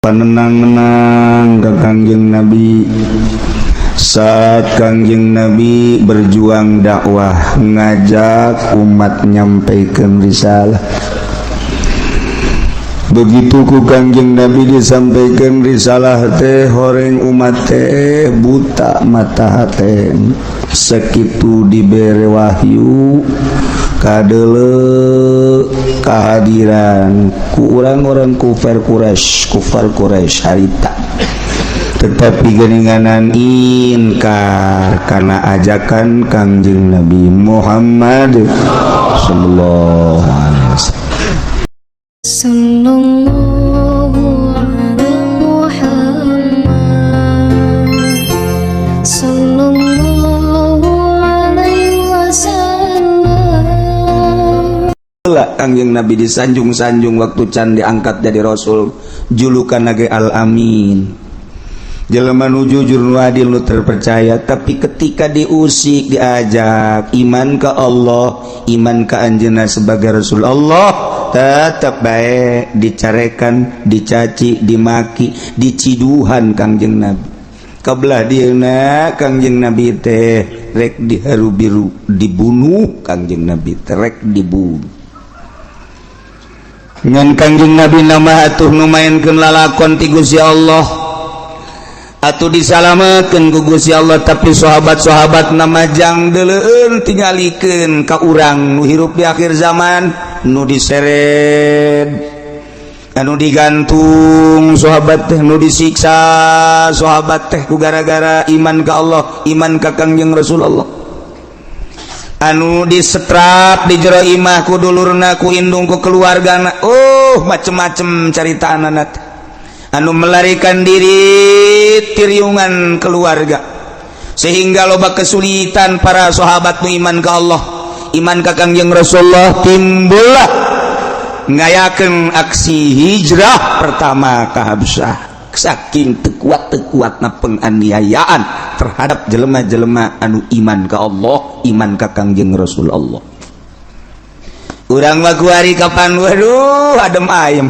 Panenang-menang ke Kangjeng Nabi saat Kangjeng Nabi berjuang dakwah ngajak umat nyampaikan risalah. Begitu ku Kangjeng Nabi disampaikan risalah teh horeng umat teh buta mata hate sakitu dibere wahyu kadele kehadiran ku orang-orang kufar Quraisy harita tetapi geninganan inkar karena ajakan Kangjeng Nabi Muhammad sallallahu alaihi wasallam. Sallallahu ala Muhammad sallallahu alaihi wasallam. Kangjeng Nabi disanjung-sanjung waktu can diangkat jadi Rasul julukan nage Al-Amin. Jelema nu jujur nu adil nu terpercaya, tapi ketika diusik diajak iman ke Allah, iman ke anjeunna sebagai Rasul Allah, tetap baik dicarekan, dicaci, dimaki, diciduhan Kangjeng Nabi. Kabelah dieuna Kangjeng Nabi teh rek diharu biru dibunuh Kangjeng Nabi teh rek dibunuh. Ngan Kangjeng Nabi nama atuh nu maenkeun lalakon ti Gusti Allah. Atuh disalametkeun ku Gusti Allah, tapi sahabat-sahabat nama jang deuleun tingalikeun ka urang nu hirup di akhir zaman, nu diseret, anu digantung sahabat teh, nu disiksa sahabat teh ku gara-gara iman ka Allah, iman ka Kangjeng Rasulullah. Anu disetrap di jero imah ku dulurna, ku indung, ku keluargana, macem-macem caritaanana teh. Anu melarikan diri tiriungan keluarga sehingga loba kesulitan para sahabat nu iman ke Allah, iman ka Kangjeng Rasulullah, timbullah ngayakeun aksi hijrah pertama ka Habsyah saking tekuat-tekuatna penganiayaan terhadap jelema-jelema anu iman ka Allah, iman ka Kangjeng Rasulullah. Urang mah kuari kapan waduh adem ayem.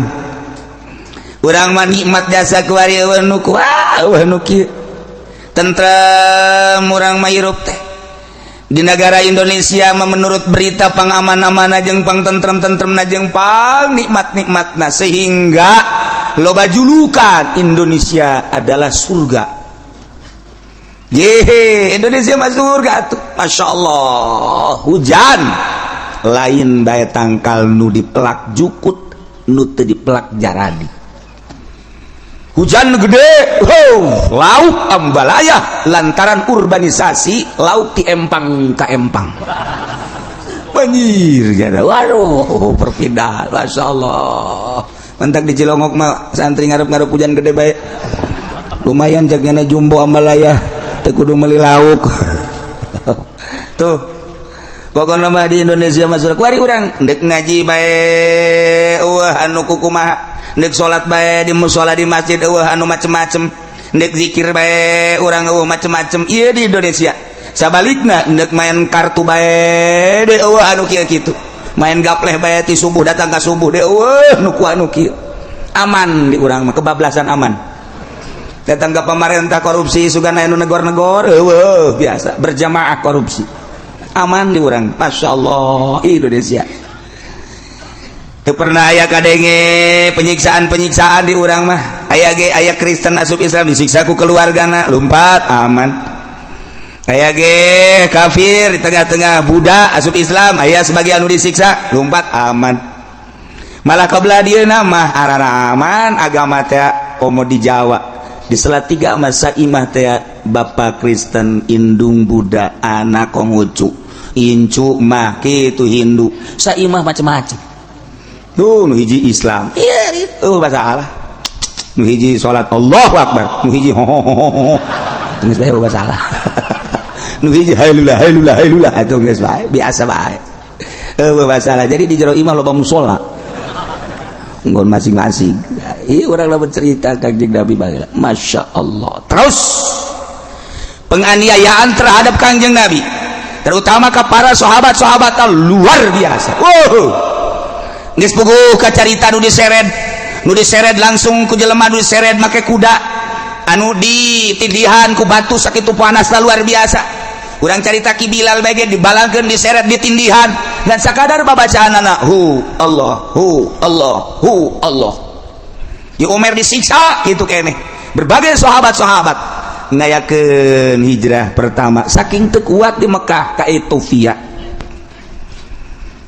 Urang mah nikmat jasa kuari nu kuah nu kieu. Tentrem urang mah hirup teh di negara Indonesia mah menurut berita pangaman-amanna jeung pangtentrem-tentremna jeung pang nikmat-nikmatna sehingga loba julukan Indonesia adalah surga. Yehe, Indonesia mah surga tuh. Masya Allah, hujan lain bae tangkal nu dipelak jukut nu teu dipelak jaradi. Hujan gede, laut ambalaya lantaran urbanisasi, laut ti empang ka empang. Banjir jada, waduh perpindahan, masya Allah. Mantak di Cilongok mah santri ngarep-ngarep hujan gede bae. Lumayan jagana jumbo ambalaya, teu kudu meuli lauk. Tuh, pokokna mah di Indonesia mah surga. Kuari urang dek ngaji bae, anu kukumaha. Ndek sholat bae di musola di masjid anu macem-macem, ndek zikir bae urang macem-macem. Iya di Indonesia sabalikna ndek main kartu bae de anu kieu-kitu, main gapleh bae ti subuh datang ka subuh de nu ku anu kieu. Aman di urang mah, kebablasan aman. Datang ka pemerintah korupsi sugana anu negor-negor biasa berjamaah korupsi. Aman di urang, masyaallah Indonesia. Teu pernah aya kadenge penyiksaan-penyiksaan di urang mah. Aya Kristen asup Islam disiksa ku keluargana, lumpat aman. Aya ge kafir di tengah-tengah Buddha asup Islam, aya sebagian anu disiksa, lumpat aman. Malah kabelah dieuna mah arana aman, agama teh komo di Jawa. Di Salatiga masa imah teh bapa Kristen, indung Buddha, anak Konghucu, incu mah kitu Hindu, saimah macam-macam. Tuh nu hiji Islam, iya itu bahasa Allah. Nu hiji salat Allahu Akbar, nu hiji ho. Geus bae bahasa Allah. Nu hiji hailullah itu geus bae biasa bae. Bahasa Allah. Jadi di jero imah loba musola. Nggon masing-masing. Ieu urang lamun cerita Kangjeng Nabi bae. Masya Allah. Terus penganiayaan terhadap Kangjeng Nabi, terutama ke para sahabat-sahabat luar biasa. Geus puguh ka carita nu diseret nu diseret langsung ku jelema nu diseret make kuda anu ditindihan ku batu sakitu panasna luar biasa. Urang carita Ki Bilal bage dibalalkeun diseret ditindihan dan sakadar babacaanana hu Allah hu Allah hu Allah. Di Umar disiksa gitu keneh. Berbagai sahabat-sahabat ngayakeun hijrah pertama saking teu kuat di Mekah ka Ethiopia.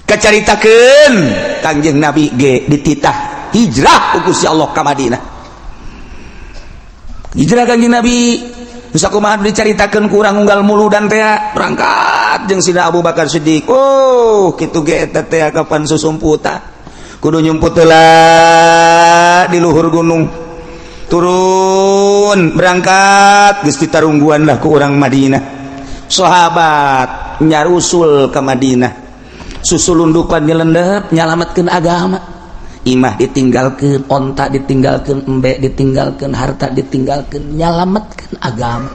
Kacaritakeun Kangjeng Nabi ge dititah hijrah ku Gusti Allah ka Madinah. Hijrah Kangjeng Nabi bisa kumaha dicaritakeun ku urang unggal mulu dan teh berangkat jeung Sina Abu Bakar Siddiq. Oh, kitu ge eta teh kapan susumputa. Kudu nyumput heula di luhur gunung. Turun berangkat geus ditarungguan lah ku urang Madinah. Sahabat nyarusul ka Madinah. Susulundukan nyelendep nyalametkeun agama. Imah ditinggalkeun, onta ditinggalkeun, embe ditinggalkeun, harta ditinggalkeun, nyalametkeun agama.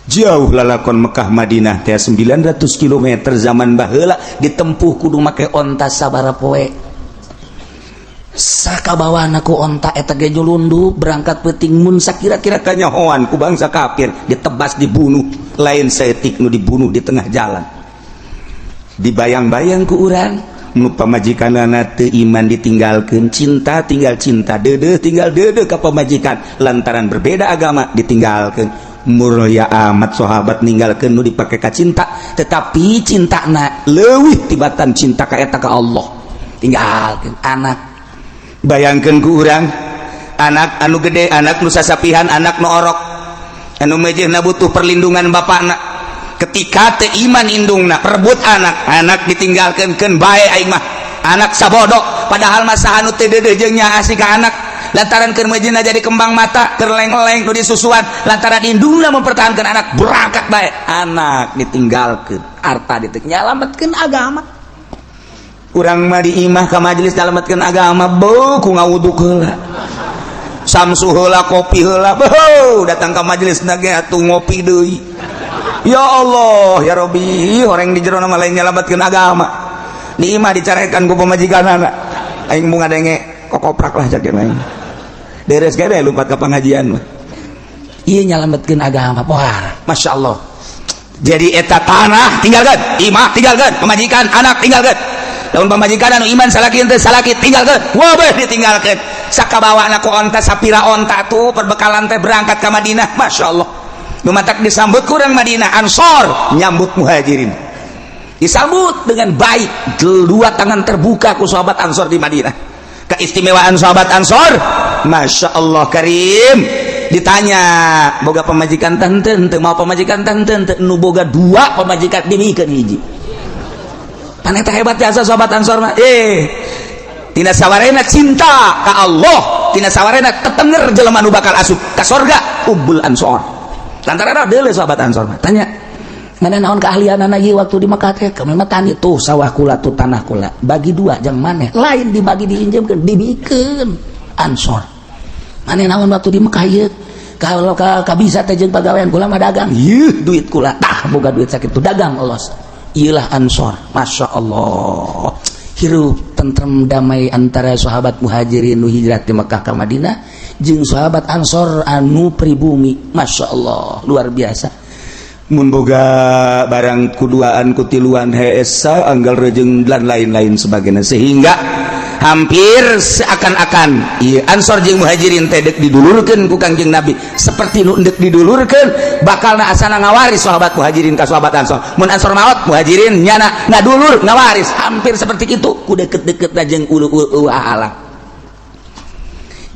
Jauh lalakon Mekah Madinah teh 900 km zaman baheula ditempuh kudu make onta sabaraha poe. Sakabawana ku onta eta ge julundu berangkat peuting mun sakira-kira kanyahoan ku bangsa kafir ditebas dibunuh, lain saeutik nu dibunuh di tengah jalan. Dibayang-bayang ku urang nu pamajikanana teu iman ditinggalkeun, cinta tinggal cinta, deudeuh tinggal deudeuh ka pamajikan lantaran berbeda agama ditinggalkeun. Mulia amat sahabat ninggalkeun nu dipake ka cinta, tetapi cintana leuwih tibatan cinta ka eta ka Allah. Tinggalkeun anak. Bayangkeun ku urang anak anu gede, anak nu sasapihan, anak nu orok, anu mejehna butuh perlindungan bapakna. Ketika teu iman indungna perebut anak ditinggalkeun keun bae aing mah anak sabodok padahal masa anu teu deudeuh jeung nya asih ka anak lantaran keur mejina jadi kembang mata keur leng-leng nu disusuan lantaran indungna mempertahankan anak berangkat bae anak ditinggalkeun harta nyalametkeun agama. Urang mah di imah ka majelis nyalametkeun agama beuh ku ngawuduk heula samsu heula kopi heula beuh datang ka majelis ge atuh ngopi deui. Ya Allah, ya Rabbi, orang di jero nama lain nyalametkeun agama. Di imah dicarekan ku pamajikanana. Aing bunga denge kokoprak lah cak aing. Deres ge lumpat ka pengajian mah. Ieu nyalametkeun agama, poha. Masyaallah. Jadi eta tanah tinggalkeun, imah tinggalkeun, pamajikan anak tinggalkeun. Lamun pamajikan anu iman salaki teh salaki tinggalkeun. Wabeh ditinggalkeun. Sakabawana ku onta sapira onta tuh perbekalan teh berangkat ka Madinah, masyaallah. Mematak disambut kurang Madinah Ansor nyambut Muhajirin disambut dengan baik, dua tangan terbuka ku sahabat Ansor di Madinah. Keistimewaan sahabat Ansor Masya Allah Karim, ditanya boga pemajikan tenten teu mau pemajikan tenten nu boga dua pemajikan dimikeun hiji paneta hebat jasa sahabat Ansor mah tina sawarena cinta ka Allah, tina sawarena tetenger jelema nu bakal asup ka surga ubbul Ansor. Lantaran ada deuleu sahabat Ansor mah tanya mana naon keahlianana ieu waktu di Mekah teh kami mah tani tuh sawah kula tuh tanah kula bagi dua jeung maneh lain dibagi diinjemkeun dibikeun Ansor. Maneh naon waktu di Mekah ieu kalau ka bisa teh jeung pagawean kula mah dagang ieu duit kula tah boga duit sakitu dagang elos ieulah Ansor. Masya Allah hirup tentrem damai antara sahabat Muhajirin nu hijrah di Mekah ka Madinah jeung sahabat Ansor anu pribumi. Masya Allah luar biasa. Mun boga barang kuduaan kutiluan heesa anggal rejeng dan lain-lain sebagainya sehingga hampir seakan-akan Ansor jeung Muhajirin teh deuk didulurkeun ku Kangjeng Nabi seperti nu deuk didulurkeun bakalna asana ngawaris sahabat Muhajirin ka sahabat Ansor. Mun Ansor maot Muhajirin nyana ngadulur ngawaris hampir seperti itu ku deket-deket jeung ulu alang.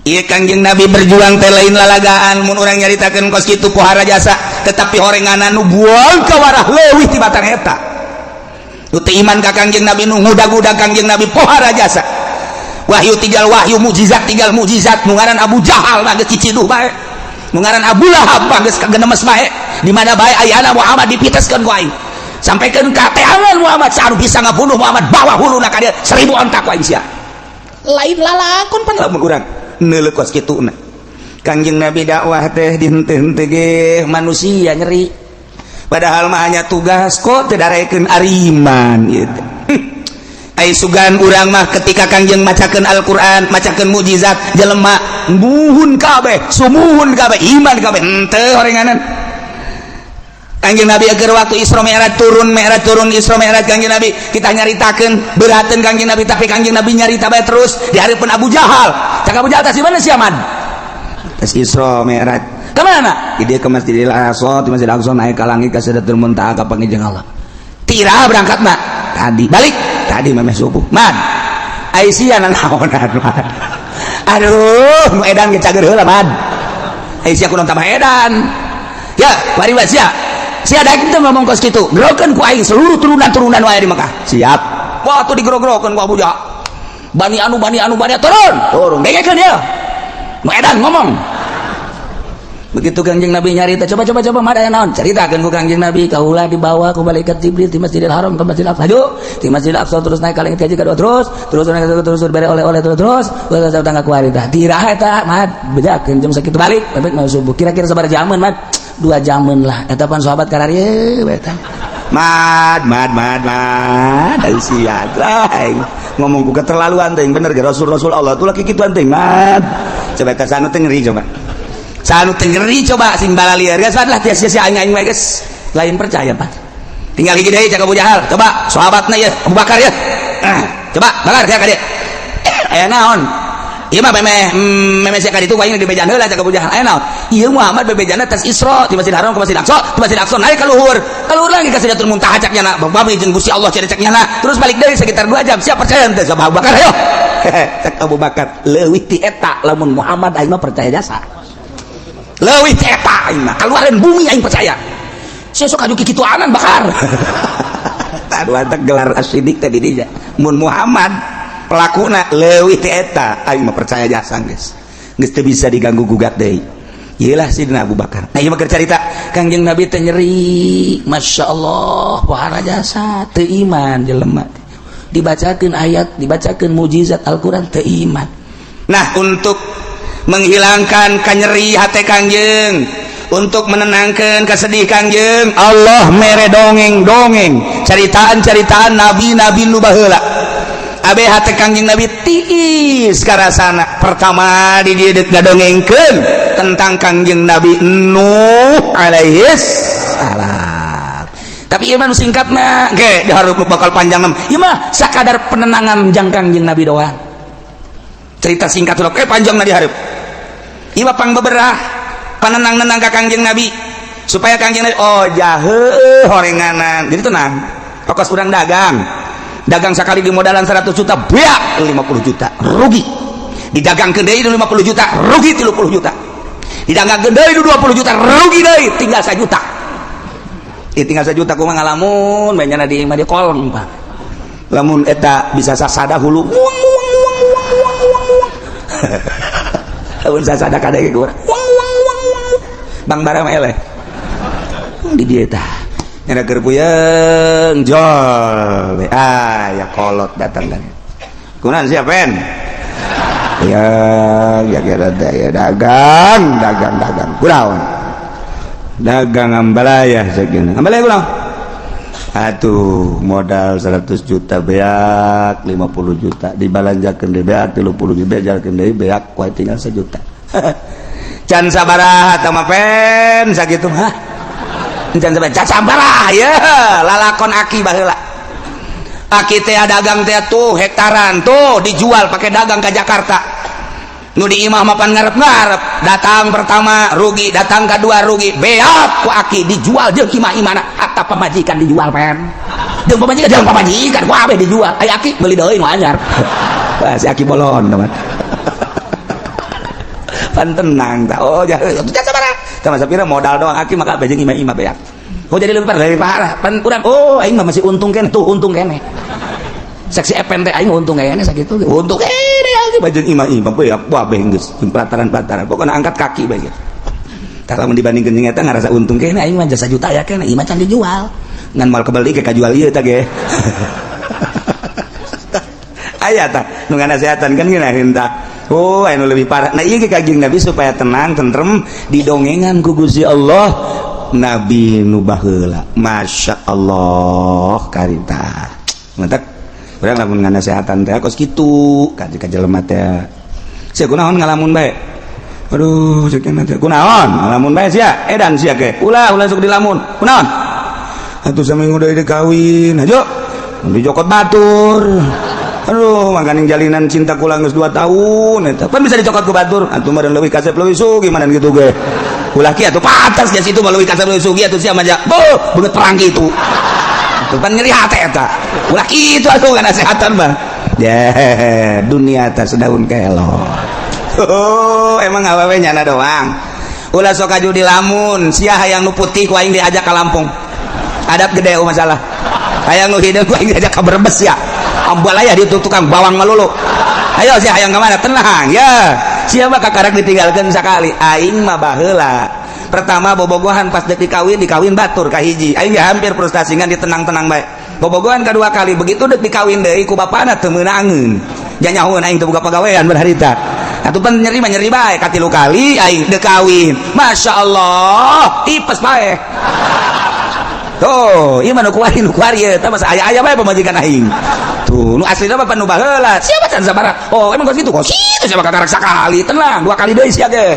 Ieu Kangjeng Nabi berjuang teh lain lalagaan mun urang nyaritakeun kos kitu pohara jasa tetapi horenganan nu buang ka warah leuwih ti batang eta. Nu teu iman ka Kangjeng Nabi nu ngudag-udag Kangjeng Nabi pohara jasa. Wahyu tinggal wahyu, mukjizat tinggal mukjizat. Nu ngaran Abu Jahal mah geus ciciduh bae. Nu ngaran Abu Lahab mah geus kagenemes bae. Di mana bae ayeuna Muhammad dipiteskeun ku aing. Sampaikeun ka teangan Muhammad saru bisa ngabunuh Muhammad bawa huluna ka dieu 1000 ontak ku aing sia. Lain lalakon pan lamun urang neuleuh kos kituna. Kangjeng Nabi dakwah teh di henteu-henteu ge manusia nyeri. Padahal mah hanya tugas kok teu darekeun ariman ieu teh. ai sugan urang mah ketika Kangjeng macakeun Al-Qur'an macakeun mukjizat jelema muhun kabeh sumuhun kabeh iman kabeh henteu horenganan Kangjeng Nabi agar waktu Isra Mi'raj turun Isra Mi'raj Kangjeng Nabi kita nyaritakeun beurateun Kangjeng Nabi tapi Kangjeng Nabi nyarita bae terus di hareupeun Abu Jahal cak Abu Jahal teh mana si Aman tes Isra Mi'raj kemana dia ke Masjidil Aqsa di Masjidil Aqsa naik ke langit ke Sidratul Muntaha ka panggeujeung Allah tira berangkat mah tadi balik tadi memeh subuh man Aisyah naonan man aduh nu edan ge cager heula man Aisyah kudu tambah edan ya mari bae sia sia daek teh ngomong kos kitu gerokeun ku aing seluruh turunan wae di Mekah siap wah tuh digero-gerokeun ku Abu Jahal bani anu turun dengekeun dia nu edan ngomong begitu Kangjeng Nabi nyarita coba mada naon ceritakeun ku Kangjeng Nabi kaula dibawa ku malaikat Jibril di Masjidil Haram ke Masjidil Aqsa di Masjidil Aqsa terus naik ka langit kaji kedua terus bere oleh-oleh terus tangga ku harita tiraha eta mad bejakeun jam sakitu balik bebek mau subuh kira-kira sabaraha jaman mad 2 jaman lah eta pan sahabat kararieu eta mad Aisyah ngomong ku keterlaluan teh bener ge Rasul Allah tuh laki kitu teh mad coba ka sanu teh ngeri coba sanu tengeri coba sing balalieur geus lah sia-sia aing we geus lain percaya Pak tinggal hiji deui cak Abu Jahal coba sahabatna ya Abu Bakar ya coba bakar ya ka dieu aya naon ieu mah memeh sia ka ditu aing di bejan heula cak Abu Jahal aya naon ieu Muhammad bebejana tes Isra di Masjidil Haram ke Masjidil Aqsa naik ka luhur lagi ka Sidratul Muntaha cak nyana babi jeung Gusti Allah cek nyana terus balik deui sekitar 2 jam siap percaya teh sama Abu Bakar ayo cak Abu Bakar leuwih ti eta lamun Muhammad aing mah percaya jasa leuwih eta aing mah kaluareun bumi aing percaya sia sok aju kitu anan bakar tadu eta gelar as-siddiq tadi dinya mun Muhammad pelakuna leuwih eta aing mah percaya jasa geus teu bisa diganggu gugat deui ieulah sidina Abu Bakar ieu mah keur carita Kangjeng Nabi teh nyeri masyaallah pohara jasa teu iman jelema dibacakeun ayat dibacakeun mukjizat Al-Qur'an teu iman nah untuk menghilangkan kanyeri hati Kangjeng untuk menenangkan kesedih Kangjeng Allah mere dongeng caritaan nabi nu baheula abe hati Kangjeng Nabi tiis karasana pertama di dieu ngadongengkeun tentang Kangjeng Nabi Nuh alaihi salam tapi ieu mah singkatna ge dihareup bakal panjang ieu mah sakadar penenangan jang Kangjeng Nabi doang cerita singkat ulah panjangna dihareup ieu pang beberah panenang-nenang ka Kangjeng Nabi supaya Kangjeng Nabi oh jaheuh horenganan jadi tenang ongkos urang dagang sekali di modalan 100 juta beak 50 juta rugi didagangkeun deui 50 juta rugi 30 juta didagangkeun deui 20 juta rugi deui tinggal 1 juta tinggal 1 juta kumaha ngalamun banyak di imah di kolom Pak lamun eta bisa sasada hulu lamun sasada kada ge urang bang barang eleh di dieu tah nya keur puyeng jol ya kolot datang kan kunaon sia pen ya kira daya dagang kunaon dagang ambalaya sageuna ambalaya kunaon atuh modal 100 juta beak 50 juta dibalanjakeun deui beak 30 juta beak deui beak kuat tinggal 1 juta can sabaraha tah mah pen sakitu mah can sabaraha ya lalakon aki baheula aki teh dagang teh tuh hektaran tuh dijual pakai dagang ke Jakarta nu di imah mapan ngarep-ngarep datang pertama rugi datang kedua rugi beak ku aki dijual jeung imah-imahna hatta pamajikan dijual pen jeung pamajikan ku abe dijual aya aki beli deui nu anyar wah si aki bolon teman pan tenang tah oh jangan sabaraha tah sapira modal doang aki maka abe jeung imah-imah beak oh jadi lebih parah pan urang oh aing mah masih untung kene tuh untung kene saksi epen teh aing untung kene sakitu untung kene aing bajeng imah-imah beak babeh geus pelataran-pelataran pokona angkat kaki bae gitu tah lamun dibandingkeun jeung eta ngarasa untung kene aing mah jasa juta ya kene imah can dijual ngan mal kebeli ke kajual ieu tah ge aya tah nu nganasehatan kan geuna hentah oh anu lebih parah nah ieu ge Kangjeng Nabi supaya tenang tentrem didongengan ku Gusti Allah Nabi nu baheula Masya Allah karita mantap urang lamun nganasehatan teh kos kitu ka jelema teh sia kunaon ngalamun bae aduh cek teh kunaon ngalamun bae sia edan sia ke ulah sok dilamun kunaon atuh saminggu deui kawin ajo dijokot batur aduh mangkaning jalinan cinta kula geus 2 tahun eta pan bisa dicokot ku batur atuh meureun leuwih kasep leuwih sugih gimana gitu ge ulah kieu atuh patas geus situ mah leuwih kasep leuwih sugih atuh sia mah beungeut perang kitu atuh pan nyeri hate eta ulah kitu atuh kana sehatan mah dunia teh sedaun kelor emang awewe nyana doang ulah sok aju di lamun sia hayang nu putih ku aing diajak ka Lampung adab gede masalah hayang nu hideung ku aing diajak ka Brebes ya ambalaya di tukang bawang melulu ayo sih hayang kemana tenang ya siapa kakarek ditinggalkan sekali aing mah baheula pertama bobogohan pas dek dikawin batur kahiji aing ya hampir frustrasingan ditenang-tenang bae bobogohan kedua kali begitu dek dikawin deui ku bapana teu meunangeun nya nyahoeun aing teu boga pagawean berharita atuh pan nyeri bae katilu kali aing dek kawin masyaallah tipes bae tuh ieu mah nu kuari ieu tah masa aya bae pamajikan aing tuh nu aslina mah panu baheula siapa can sabaraha oh emang kos kitu kos kitu siapa kakarak sakali tenang 2 kali deui sia ge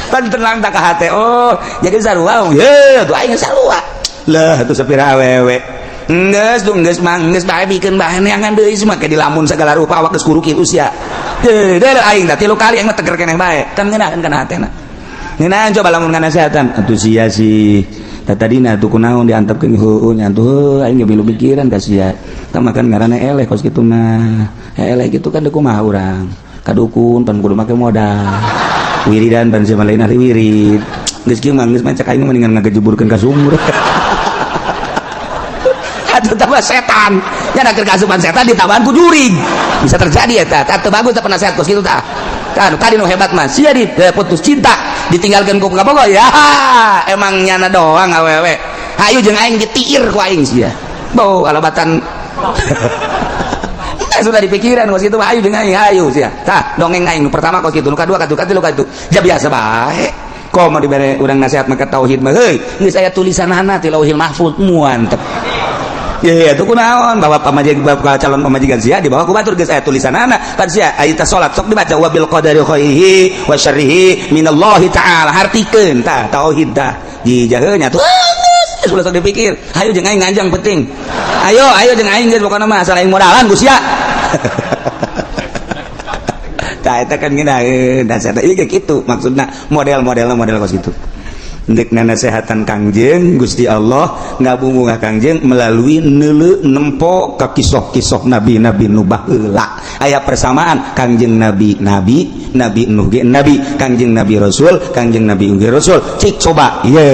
pan tenang tak ka hate oh jadi sarua ye tuh aing sarua lah atuh sapira awewe geus bae bikeun bahan neangan deui semua ke dilamun segala rupa awak geus kuru kitu sia teu aing tah 3 kali aing mah teger keneh bae kan ngeunaheun kana hatena ngeunaan coba lamun nganasehatan atuh sia sih tadina tuh kunaon diantepkeun heueuh nya tuh aing ge milu pikiran ka sia tah makan ngaranna eleh kos kitu mah eleh kitu kan deuk kumaha urang kadukun pan kudu make modal wiridan ban sia lain ahli wirid geus kieu mah geus macak aing mendingan ngagejeburkeun ka sumur atuh tah setan nya keur kasupan setan ditambahan ku jurig bisa terjadi eta tah teu bagus tah penasehat kos kitu tah kan tadi nu hebat mah sia putus cinta ditinggalkan ku kabogo ya emang nyana doang awewe hayu jeung aing ditiir ku aing sia bau alabatan sudah dipikiran kos kitu mah hayu jeung aing hayu sia tah dongeng aing pertama kos kitu nu kadua katilu katilu ja biasa bae komo dibere urang nasihat mah ka tauhid mah heuy geus aya tulisanana ti Lauhil Mahfuz muantep ya itu kunaon bahwa calon pamajikan sia di bawah ku batur geus aya tulisanana kan sia aya teh salat sok dibaca wa bil qadari khairihi wa syarrihi minallahi ta'ala hartikeun tah tauhid tah jijaheu nya tuh ulah sok dipikir hayu jeung aing nganjang penting ayo jeung aing geus pokona mah asal aing modalan ku sia tah eta kan ngeunaheun da saya ieu kitu maksudna model kos kitu ndek nasehatan Kangjeng Gusti Allah ngabungungah Kangjeng melalui neuleu nempo ka kisah-kisah nabi-nabi nu baheula aya persamaan Kangjeng Nabi Nuh ge nabi Kangjeng Nabi Rasul Kangjeng Nabi ge Rasul cik coba ye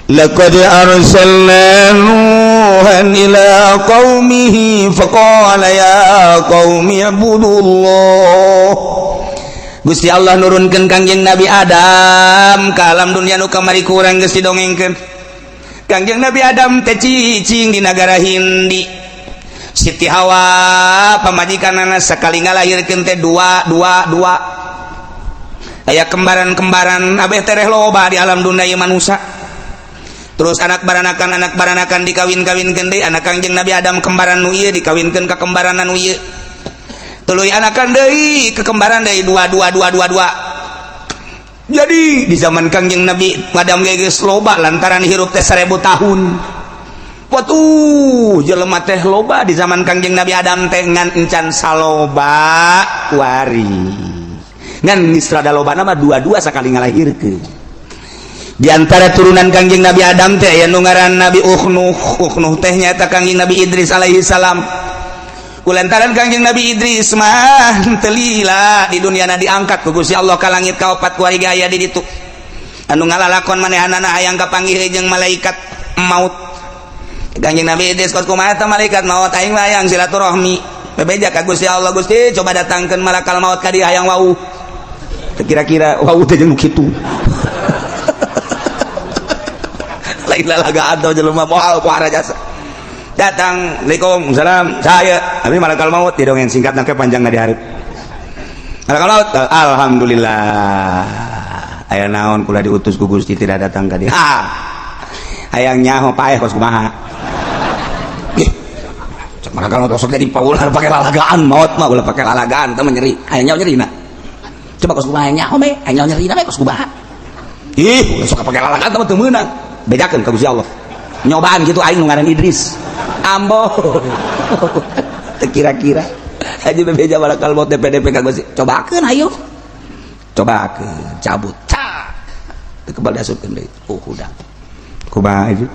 laqad arsalna nuhan ila qaumihi faqala ya qaumi ibudullah Gusti Allah nurunkeun Kangjeng Nabi Adam ka alam dunia nu kamari kurang geus didongengkeun Kangjeng Nabi Adam teh cicing di nagara Hindi Siti Hawa pamajikanana sakali ngalahirkeun teh dua aya kembaran-kembaran abeh tereh loba di alam dunia ieu manusia terus anak baranakan dikawin-kawinkeun deui anak Kangjeng Nabi Adam kembaran nu ieu dikawinkeun ka kembaran nu ieu tuluy anakan deui kekembaran deui dua jadi di zaman Kangjeng Nabi Adam geus loba lantaran hirup teh 1000 tahun watuh jelema teh loba di zaman Kangjeng Nabi Adam teh ngan encan saloba wari ngan misrada lobana mah 22 sakali ngalahirkeun di antara turunan Kangjeng Nabi Adam teh aya nu ngaran Nabi Uknuh teh nyaeta Kangjeng Nabi Idris alaihi salam kulantaran Kangjeng Nabi Idris mah telila di duniana diangkat ku Gusti Allah ka langit ka 4 ku ari aya di ditu anu ngalalakon manehanana hayang kapanggih jeung malaikat maut Kangjeng Nabi Idris kos kumaha tah malaikat maut aing hayang silaturahmi bebeja ka Gusti Allah Gusti coba datangkeun malakal maut ka dieu hayang wau kira-kira wau teh jeung kitu lain lalagaan teh jelema moal ku jasa datang Waalaikumsalam saya tapi malakal maut di dongeng singkat nangke panjang nggak diharap malakal maut alhamdulillah aya naon kula diutus ku Gusti tidak datang ka dia hayang nyaho paeh kos kumaha cek mana kalau tosok jadi paulah pakai lalagaan maut mah ulah pakai lalagaan teh nyeri hayang nyaho nyerina coba kos kumaha nyaho me hayang nyaho nyerina me kos kumaha ulah sok pakai lalagaan teh teu meunang bedakeun ka Gusti Allah nyobaan gitu aing nu ngaran Idris ambo kira-kira aja bebeja balakal mau DPDP kagak sih cobakeun ayo cobakeun cabut teu kebal diasupkeun deui udah kumaha itu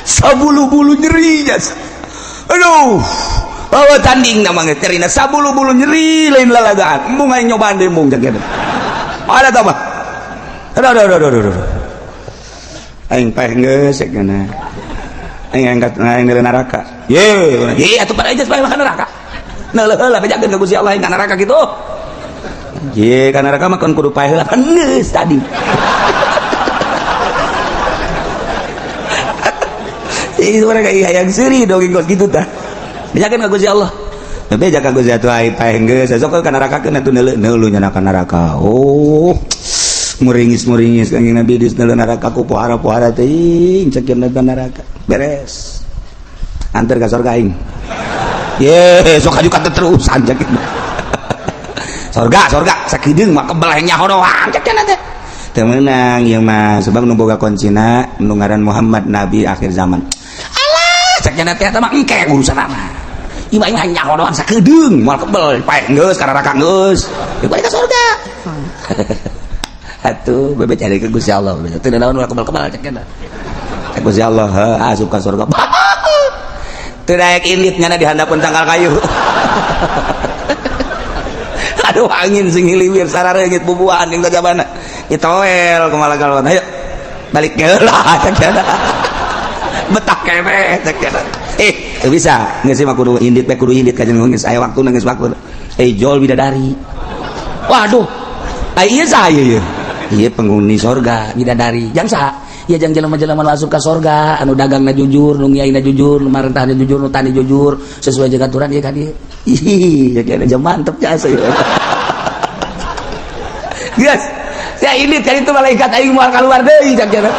sabulu-bulu nyeri jas aduh bawa tanding namanya terina sabulu-bulu nyeri lain lalagaan embung aing nyobaan deui embung cek ada tau bah aduh aing paeh geus cek kana aing angkat aing di neraka ye atuh pada aja supaya makan neraka neuleul heula bejakeun ka Gusti Allah aing ka neraka kitu ye ka neraka mah kan kudu paeh heula geus tadi itu mereka hayang seuri dongeng kos kitu tah bejakeun ka Gusti Allah bejak ka Gusti atuh aing paeh geus sok ka neraka keun atuh neuleul nya ka neraka muringis kanjing Nabi di dalam neraka ku pohara teuing cekeun ka neraka beres antar ka surga aing ye sok ajukan terusan cek surga sakideung mah kebelah nyaho doang cekeun teh teu meunang ieu mah sebab nu boga kuncina nu ngaran Muhammad nabi akhir zaman alah cekeun teh eta mah engke urusan mah ieu mah nyaho doang sakideung moal kebel paeh geus ka neraka geus balik ka surga atuh bebe cari ke Gusti Allah teu naon ulah kebal-kebal cek kana Gusti Allah asup ka surga teu daek indit ngana di handapeun tangkal kayu aduh angin sing hiliwir sarareungit bubuhan ning kajabana itoel kumaha galon ayo balik heula cek kana betah kene cek kana teu bisa geus mah kudu indit bae kudu indit kajen geus aya waktuna geus waktu jol bidadari waduh ieu saya ieu iya penghuni sorga bidadari jang saha iya jang jelema-jelema masuk ke sorga anu dagangna jujur nu ngiaina jujur nu marentahna jujur nu tani jujur sesuai jeung aturan ieu kan ieu ih jadi aja mantep jasa guys saya ini cari itu malaikat aing moal keluar deui cak jana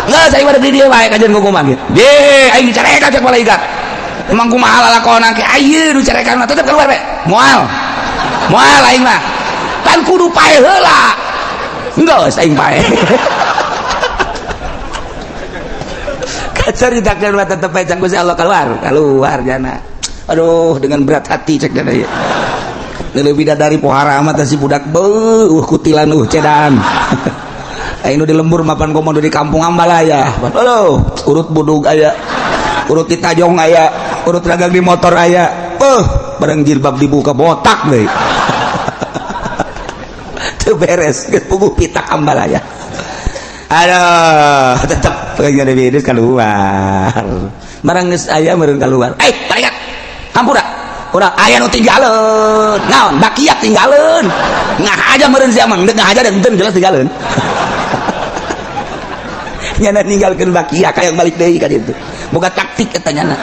geus aing bade di dieu wae kajen kumaha ge de aing dicarekan cak malaikat emang kumaha lalakonan ke ayeuna nu carekan mah tetep keluar we moal aing mah kan kudu paeh heula enggak aing paeh kacar ditakdir mah tetep paeh Gusti Allah keluar jana aduh dengan berat hati cek jana ieu lebih dari pohara amat si budak beuh kutilan cedan aing nu di lembur mapan komodo di kampung Ambalaya halo urut budug aya urut di tajong aya urut dagang di motor aya barang jilbab dibuka botak deui beres puguh pitak Ambalaya aduh tetep pengen ada virus keluar barang geus aya meureun keluar balikat hampura urang aya nu tinggalin naon bakiak tinggalin ngah aja meureun sia mah ngah aja dan jelas tinggalin nyana ninggalkeun bakiak hayang balik deui ka ditu boga taktik eta nyana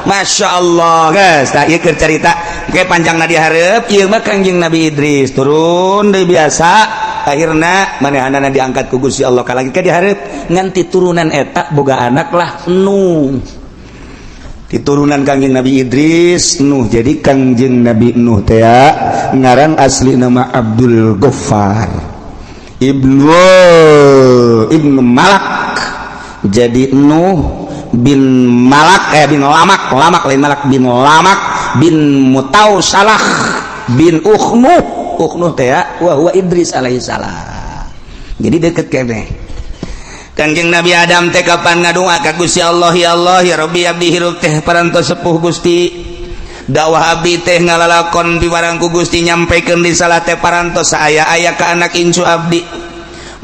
Masya Allah guys tak ieu keur carita ge panjangna di hareup ieu mah Kangjeng Nabi Idris turun deui biasa akhirna manehanana diangkat ku Gusti Allah ka langit ka di hareup ngan turunan eta boga anak lah Nuh diturunan Kangjeng Nabi Idris Nuh jadi Kangjeng Nabi Nuh teh ngaran asli nama Abdul Ghaffar ibnu Malak jadi Nuh bin Malak bin Lamak lain Malak bin Lamak bin Mutawsalah bin Ukhnuh teh wa huwa Idris alaihissalam jadi deket kene Kanjeng Nabi Adam teh kapan ngadua ka Gusti Allah ya Rabbi abdi hirup teh parantos sepuh Gusti dakwah abdi teh ngalalakon piwarang ku Gusti nyampikeun di salah teh parantos aya ka anak incu abdi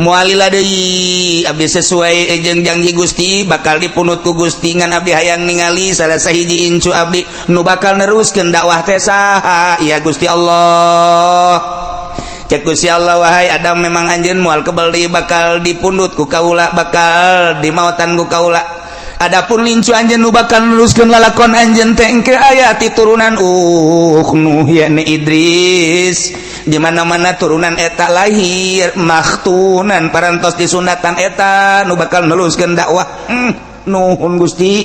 mualila deui abdi sesuai jeung janji Gusti bakal dipunut ku Gusti ngan abdi hayang ningali salah sahiji incu abdi nu bakal neruskeun dakwah teh saha ya Gusti Allah cek Gusti Allah wahai Adam memang anjeun moal kebal deui bakal dipundut ku kaula bakal dimautan ku kaula adapun lincu anjeun nu bakal neruskeun lalakon anjeun teh engke aya ti turunan Nuh yakni Idris di mana-mana turunan eta lahir makhtunan parantos disunatan eta nu bakal neluskeun dakwah. Nuhun Gusti,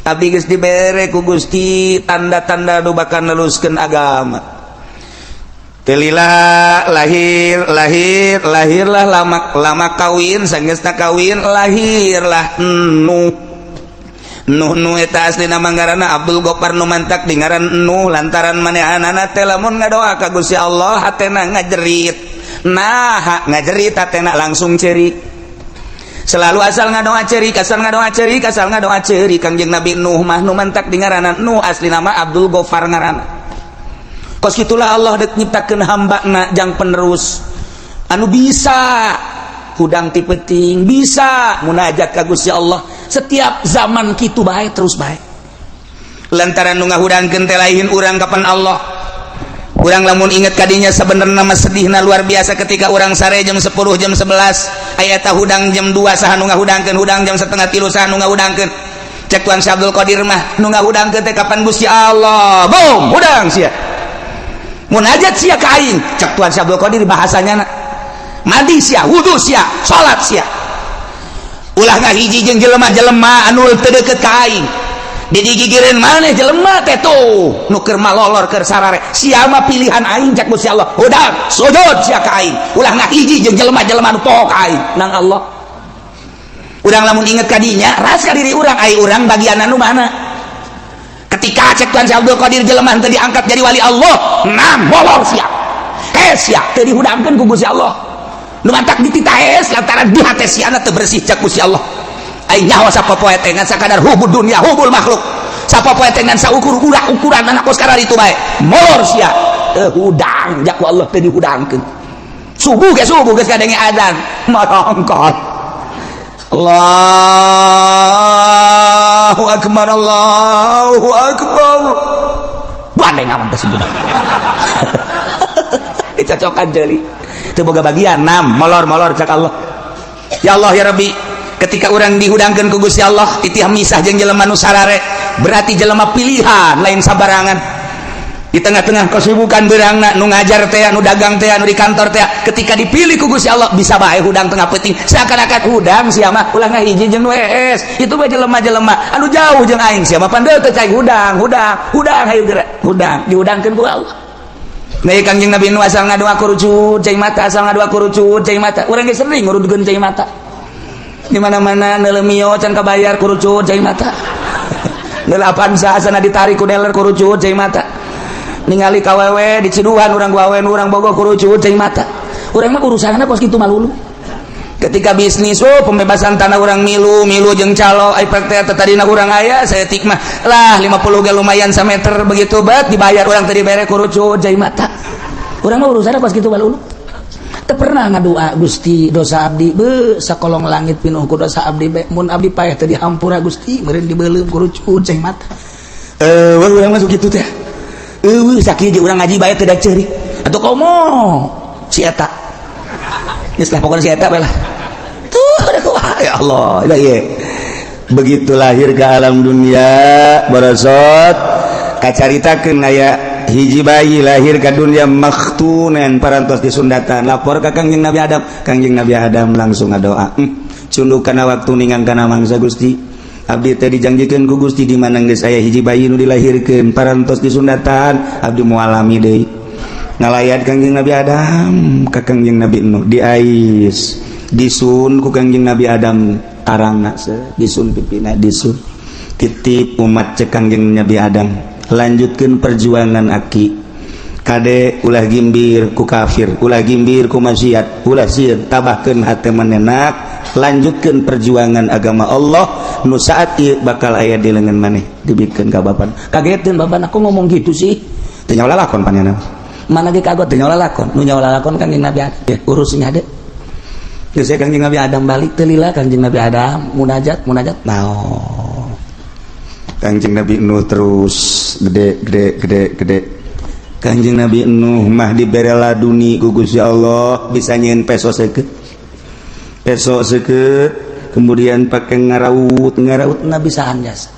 abdi geus dibere ku Gusti tanda-tanda nu bakal neluskeun agama. Telila lahirlah lama kawin sanggeusna kawin lahirlah Nuh eta aslina manggarana Abdul Ghaffar nu mantak di ngaran Nuh lantaran manehanana teh lamun ngadoa ka Gusti Allah hatena ngajerit. Nah, ngajerit hatena langsung cerik. Selalu asal ngadoa cerik, asal ngadoa cerik, asal ngadoa cerik. Kangjeng Nabi Nuh mah nu mantak di ngaran Nuh aslina mah Abdul Ghaffar ngaranna. Kos kitulah Allah dek nyiptakeun hambana jang penerus anu bisa hudang ti peuting, bisa munajat ka Gusti Allah setiap zaman kitu bae terus bae. Lantaran nu ngahudangkeun teh lain urang kapan Allah. Urang lamun inget kadinya sabenerna mah sedihna luar biasa ketika urang sare jam 10 jam 11 aya tah hudang jam 2 saha nu ngahudangkeun hudang jam 2:30 saha nu ngahudangkeun. Cek Tuan Syabdul Qadir mah nu ngahudangkeun teh kapan Gusti Allah. Boom, hudang sia. Munajat sia ka aing. Cek Tuan Syabdul Qadir bahasanya mandi sia, wudu sia, salat sia. Ulah ngahiji jeung jelema-jelema anu teu deukeut ka aing. Didigigireun maneh jelema teh tuh nu keur malolor keur sarare. Sia mah pilihan aing cek Gusti Allah. Udah sujud sia ka aing. Ulah ngahiji jeung jelema-jelema anu poho ka aing nang Allah. Urang lamun inget ka dinya, ras ka diri urang ai urang bagian anu mana? Ketika cek Tuan Syabdul Qadir jelema teu diangkat jadi wali Allah, nah molor sia. Sia teu dihudangkeun ku Gusti Allah. Nu mantak dititahes lantaran di hate siana teu bersih cek Gusti Allah. Ai nyawa sapopoe teh ngan sakadar hubul dunia, hubul makhluk. Sapopoe teh ngan saukur ukuran anak kos kadar itu bae. Molor sia teu hudang jak ku Allah teu dihudangkeun. Subuh geus kadenge adzan, marongkot. Allahu akbar, Allahu akbar. Bandeng aman tersebut. Dicocokan deui. Teu boga bagian molor cak Allah. Ya Allah ya Rabbi, ketika orang dihudangkeun ku Gusti Allah titih misah jeung jelema nu sarare, berarti jelema pilihan lain sabarangan. Di tengah-tengah kesibukan beurangna nu ngajar teh, nu dagang teh, nu di kantor teh, ketika dipilih ku Gusti Allah bisa bae hudang tengah peuting. Seakan-akan hudang sia mah ulah ngahiji jeung nu ees. Itu bae jelema-jelema anu jauh jeung aing sia mah pandeu teh cai hudang hayu geura. Hudang dihudangkeun ku Allah. Nai Kangjeng Nabi nu asal ngadoa kurucut cai mata, asal ngadoa kurucut cai mata. Urang ge sering ngurudkeun cai mata. Di mana-mana neuleumio can kabayar kurucut cai mata. Neulapan saha ditarik ku dealer kurucut cai mata. Ningali kawewe di Ciduhan urang gawean urang bogo kurucut cai mata. Urang mah urusanna kos kitu malulu. Ketika bisnis pembebasan tanah urang milu jeung calo ipek teh tadina urang aya saya tikmah lah 50 ge lumayan sameter begitu bat dibayar urang teh dibere kurucut cai mata. Urang mah urusanna kos kitu malulu. Teu pernah ngadoa Gusti dosa abdi beu sakolong langit pinuh ku dosa abdi be mun abdi paeh teu dihampura Gusti meureun dibeuleuh kurucut cai mata. Urang masuk kitu teh. Sakieu jeung urang ngaji bae teu da ceurik. Atuh komo si eta. Geus lah pokona si eta bae lah. Tuh ya Allah, ieu. Begitu lahir ke alam dunia barasot kacaritakeun aya hiji bayi lahir ke dunia makhtunan parantos disundatan lapor ka Kangjeng Nabi Adam. Kangjeng Nabi Adam langsung ngadoa. Cunduk kana waktu ningan kana mangsa Gusti. Abdi teh dijanjikeun ku Gusti di mana geus aya hiji bayi nu dilahirkeun parantos disundatan abdi moal alami deui. Ngalayat Kangjeng Nabi Adam ka Kangjeng Nabi Nuh diais disun ku Kangjeng Nabi Adam arangna disun pipina disun titip umat cek Kangjeng Nabi Adam lanjutkeun perjuangan aki kade ulah gimbir ku kafir ulah gimbir ku maksiat ulah sieun tabahkeun hate manehna lanjutkeun perjuangan agama Allah nu saat ieu bakal aya di leungeun maneh dibikeun ka bapan kageteun bapan aku ngomong gitu sih teu nyawa lalakon panjenengan mana ge kagot teu nyawa lalakon nu nyawa lalakon Kangjeng Nabi Adam ya urusnya ade geus Kangjeng Nabi Adam balik teu lila Kangjeng Nabi Adam munajat naon Kangjeng Nabi Nuh terus gede Kangjeng Nabi Nuh mah dibere laduni ku Gusti Allah bisa nyieun peso seukeut kemudian pake ngaraut na bisa anjas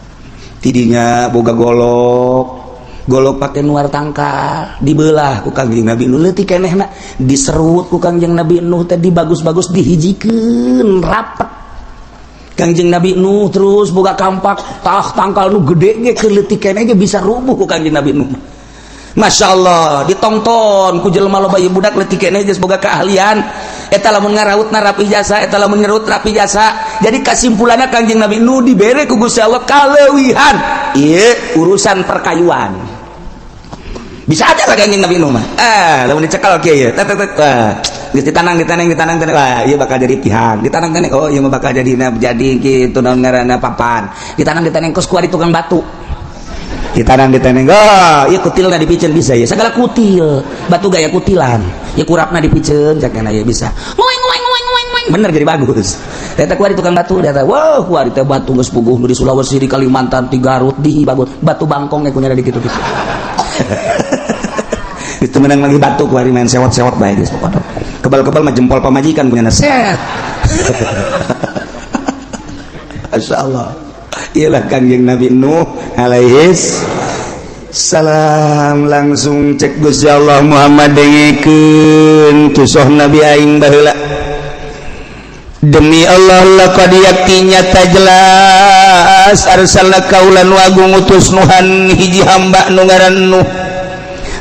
tidinya boga golok golok pakai nuar tangkal dibelah ku Kangjeng Nabi Nuh leutik kenehna diserut ku Kangjeng Nabi Nuh teh bagus-bagus dihijikeun rapet Kangjeng Nabi Nuh terus boga kampak tangkal nu gede ge leutik keneh ge bisa rubuh ku Kangjeng Nabi Nuh. Masya Allah ditonton ku jelema loba ieu budak leutik keneh geus boga keahlian eta lamun ngarautna rapi jasa eta lamun nyerut rapi jasa. Jadi kesimpulanna Kangjeng Nabi Nuh dibere ku Gusti Allah kaleuwihan ieu urusan perkayuan. Bisa aja lah Kangjeng Nabi Nuh mah lamun dicekal kieu ye tet geus ditanang wah ieu bakal jadi pihang ditanang oh ieu mah bakal jadi kitu naon ngaranna papan ditanang kos ku ari tukang batu ditanang oh ieu kutilna dipiceun bisa ya segala kutil batu gaya kutilan ya kurapna dipiceun cakna ya bisa bener jadi bagus eta ku ari tukang batu eta wah ku ari teh batu geus puguh nu di Sulawesi di Kalimantan di Garut di bagus batu bangkong nya kunyana di kitu-kitu itu menang lagi batu ku hari main sewot-sewot bae geus pokona kebal-kebal mah jempol pamajikan punya set masyaallah ialah Kangjeng Nabi Nuh alaihis salam langsung cek Gusti Allah Muhammad dengekeun tusoh Nabi aing baheula demi Allah laqad yaqinya tajlas arsalna kaulan wa ngutus Nuhan hiji hamba nu ngaran Nuh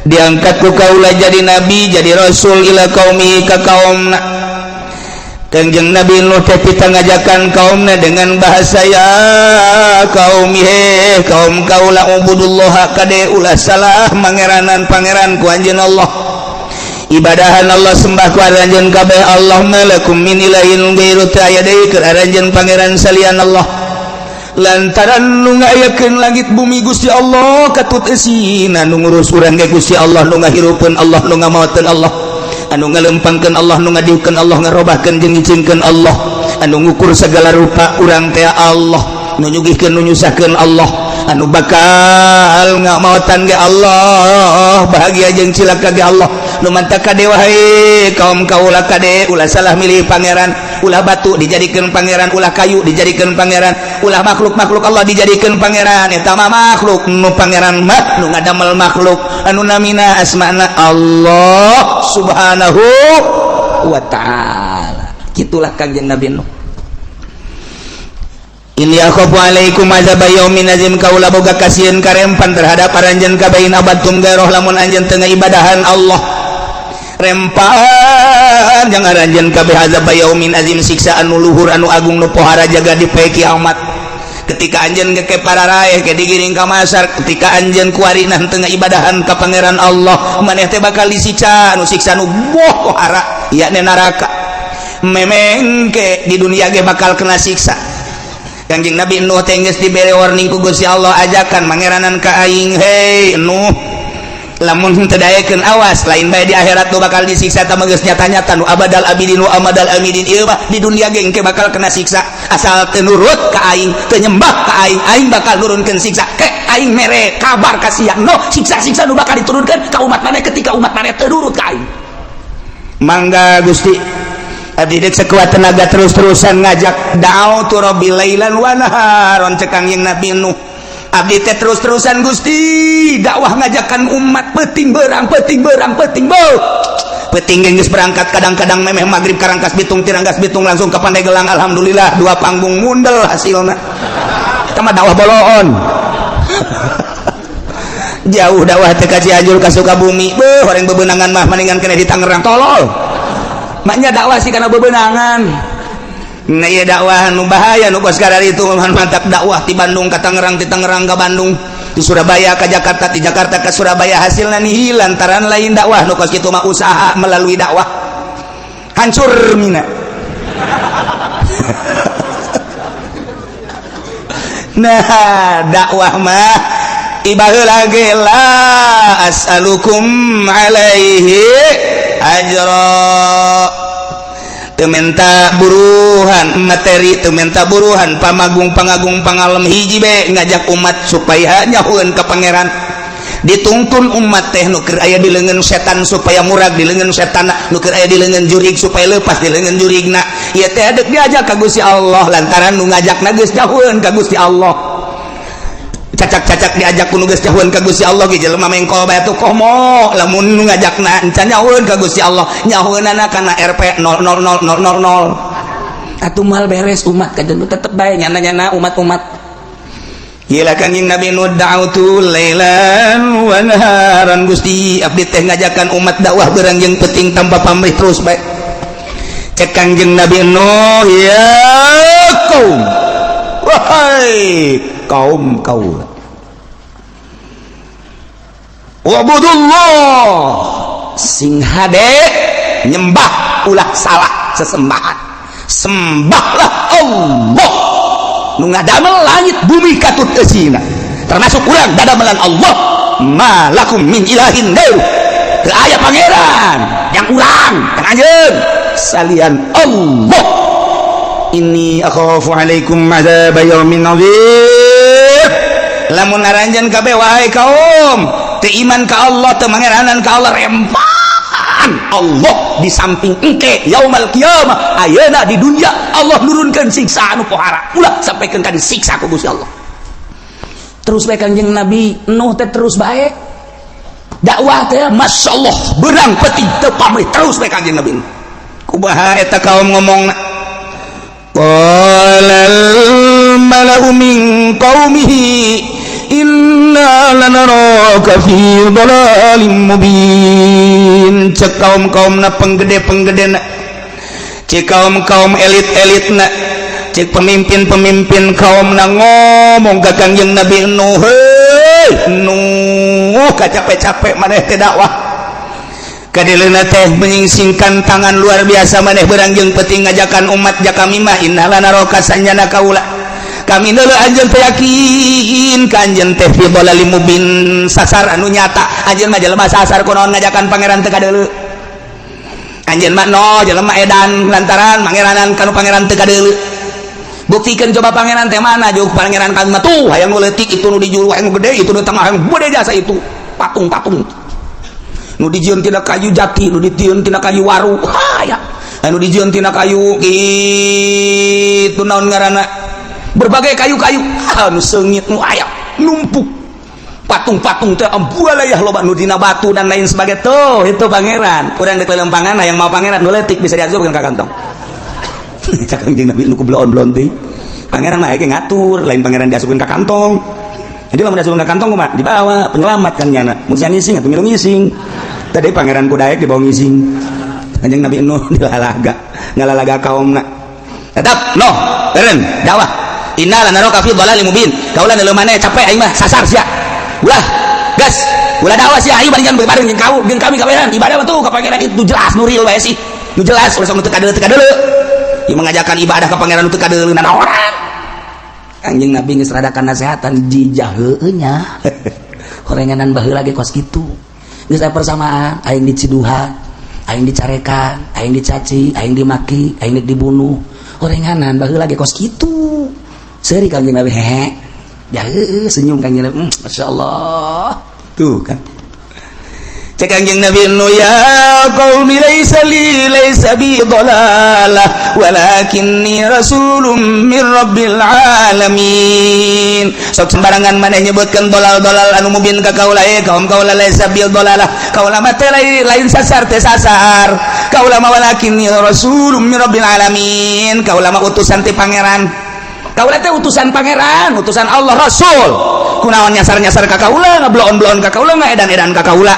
diangkat ku kaula jadi nabi jadi rasul ila qaumi ka kaumna. Kangjeng Nabi Nuh teh pita ngajakan kaumna dengan bahasa ya qaumi he kaum kaula ubudullah kade ulah salah mangeranan pangeran ku anjeun Allah ibadahan Allah sembah ku aranjeun kabeh Allah malakum min ilahin ghairu aya deui keur aranjeun pangeran salian Allah lantaran nu ngayakeun langit bumi Gusti Allah katut eusina nu ngurus urang ge Gusti Allah nu ngahirupkeun Allah nu ngamaoteun Allah anu ngalempangkeun Allah nu ngadiukeun Allah ngarobahkeun jeung ngicingkeun Allah anu ngukur segala rupa urang teh Allah nu nyugihkeun nu nyusahkeun Allah anu bakal ngamaotan ge Allah bahagia jeung cilaka ge Allah nu mantap kade wahai kaum kaula kade ulah salah milih pangeran ulah batu dijadikan pangeran ulah kayu dijadikan pangeran ulah makhluk Allah dijadikan pangeran eta mah makhluk nu pangeran mah nu ngadamel makhluk anu namina asmana Allah subhanahu wa ta'ala kitulah Kangjeng Nabi Nuh. Inni akhafu alaikum azab yaumin azim kaula boga kasieun karempan terhadap aranjeun kabain abatum gairah lamun anjeun teu ngibadahan Allah rempan jeung aranjeun kabeh azab yaumin azim siksa anu luhur anu agung nu pohara jaga di poe kiamat ketika anjeun ke pararae ke digiring ka masar ketika anjeun kuarina teu ngibadahan ka pangeran Allah maneh teh bakal disiksa anu siksa nu pohara yakni neraka memeng ke di dunia ge bakal kena siksa. Kangjeng Nabi Nuh teh geus dibere warning ku Gusti Allah ajakan mangeranan ka aing hei Nuh lamun teu daekeun awas lain bae di akhirat nu bakal disiksa tah geus nyata-nyata nu abadal abidin wa amadal amidin ieu mah di dunia ge engke bakal kena siksa asal teu nurut ka aing teu nyembah ka aing bakal nurunkeun siksa ke aing mere kabar ka siang no siksa-siksa nu bakal diturunkeun ka umat maneh ketika umat maneh teu nurut ka aing mangga Gusti abdi dek sekuat tenaga terus-terusan ngajak da'autu rabbi lailan wa naharon cek Kangjeng Nabi Nuh abdi teh terus-terusan Gusti dakwah ngajakan umat peuting beurang peuting geus berangkat kadang-kadang memeh magrib karangkas bitung tirangkas bitung langsung ke Pandeglang alhamdulillah 2 panggung mundel hasilna eta mah dakwah boloon jauh dakwah teh ka Cianjur ka Sukabumi beuh horeng bebeunangan mah mendingan keneh di Tangerang tolol maknya dakwah sih karena bebenangan nah iya dakwah nu bahaya nu bos kadar itu mantap dakwah di Bandung ke Tangerang di Tangerang ke Bandung di Surabaya ke Jakarta di Jakarta ke Surabaya hasilnya nihil lantaran lain dakwah nu kos kitu mah usaha melalui dakwah hancur mina nah dakwah mah ibaheula ge la as'alukum alaihi ajra teu minta buruhan materi teu minta buruhan pamagung pangagung pangalem hiji be ngajak umat supaya nyahueun ka pangeran dituntun umat teh nu keur aya di leungeun setan supaya murag di leungeun setan nu keur aya di leungeun jurig supaya leupas di leungeun jurigna ieu teh deuk diajak ka Gusti Allah lantaran nu ngajakna geus nyahueun ka Gusti Allah cacak-cacak diajak ku geus nyahoeun ka Gusti Allah ge jelema mengkol bae tuh komo lamun nu ngajakna encan nyahoeun ka Gusti Allah nyahoeunana kana RP 00000 atuh mal beres umat kajen tetep bae nyana-nyana umat-umat gila kanjing Nabi nu da'utu lailan wa naharan Gusti abdi teh ngajakan umat dakwah beurang jeung penting tanpa pamrih terus bae cek kanjing Nabi Nuh ya kaum wahai kaum wa'budullah sing hade nyembah ulah salah sesembahan sembahlah Allah nu ngadamel langit bumi katut eusina termasuk urang dadamelan Allah malakum min ilahin gairu teu aya pangeran yang urang kan anjeun salian Allah inni akhafu alaikum adzab yaumin adzim lamun ngaranjeun kabeh wahai kaum teu iman ka Allah teu mangeranan ka Allah rempahan Allah di samping engke yaumul kiamah ayeuna di dunia Allah nurunkeun siksa anu pohara ulah sampaikeun ka disiksa ku Gusti Allah terus bae kanjeng Nabi Nuh teh terus bae dakwah teh masyaallah beurang peuting teu pamrih terus bae kanjeng Nabi kumaha eta kaum ngomongna qalal malau min qaumihi inna lanaraka fi dhalalim mubin cek kaum-kaumna penggede-penggedena cek kaum-kaum elit-elitna cek pemimpin-pemimpin kaumna ngomong ka Kangjeng Nabi Nuh heuy Nuh capek-capek maneh teh dakwah kadelena teh menyingsingkan tangan luar biasa maneh beurang jeung penting ngajakan umat jakami mah inna lanaraka sanjana kaula kami dulu anjeun teh yakin ka anjeun teh fi dhalalim mubin sasar anu nyata anjeun mah jelema sasar kunaon ngajakan pangeran teu kadeuleu anjeun mah no jelema edan lantaran mangeranan kanu pangeran teu kadeuleu buktikeun coba pangeran teh mana jeung pangeran kan mah tuh hayang nu leutik itu nu dijulu hayang nu gede itu nu tengah hayang gede jasa itu patung-patung nu dijieun tina kayu jati nu dijieun tina kayu waru aya anu dijieun tina kayu kitu naon ngaranna berbagai kayu-kayu anu seungit nu aya numpuk patung-patung teh ambualayah loba nu dina batu dan lain sebagainya tuh itu pangeran urang di kelempangan yang mau pangeran nu leutik bisa diasurkeun ka kantong Kanjeng Nabi nu kublon-blon teh pangeran mah aya ngatur lain pangeran diasurkeun ka kantong jadi lamun diasurkeun ka kantong mah dibawa penyelamat kan nyana mun sia ngising atuh ngilu ngising tadi pangeran ku daek dibawa ngising Kanjeng Nabi Nuh ngalalaga kaumna tetap noh beren dakwah inna lanaraka fi dhalalim mubin kaulah neuleuh maneh capek aing mah sasar sia ulah gas ulah dakwah sia aing bareng bareng jeung kami kabehan ibadah mah tuh ka pangeran itu jelas nu real bae sih nu jelas ulah sama teu kadeuleu ieu mengajakan ibadah ka pangeran teu kadeuleu na orang Kanjeng Nabi geus radakan nasehatan jijah heueuh nya horenganan baheula ge kos kitu geus aya persamaan aing diciduhan aing dicarekan aing dicaci aing dimaki aing dibunuh horenganan baheula ge kos kitu seri Kanjeng Nabi hehe ya senyum Kanjeng Nabi masyaallah tuh kan cek Kanjeng Nabi Nuh ya qaumi laysa bi dhalalah walakinni rasulun min rabbil alamin sok sembarangan maneh nyebutkeun dolal-dolal anu mubin ka kaula kaum kaula laysa bi dhalalah kaula mah teh lain sasar teh sasar kaula mah walakinni rasulun min rabbil alamin kaula mah utusan ti pangeran kaula teh utusan pangeran utusan Allah rasul kunaon nyasar-nyasar ka kaula ngablon-blon ka kaula ngaedan-edan ka kaula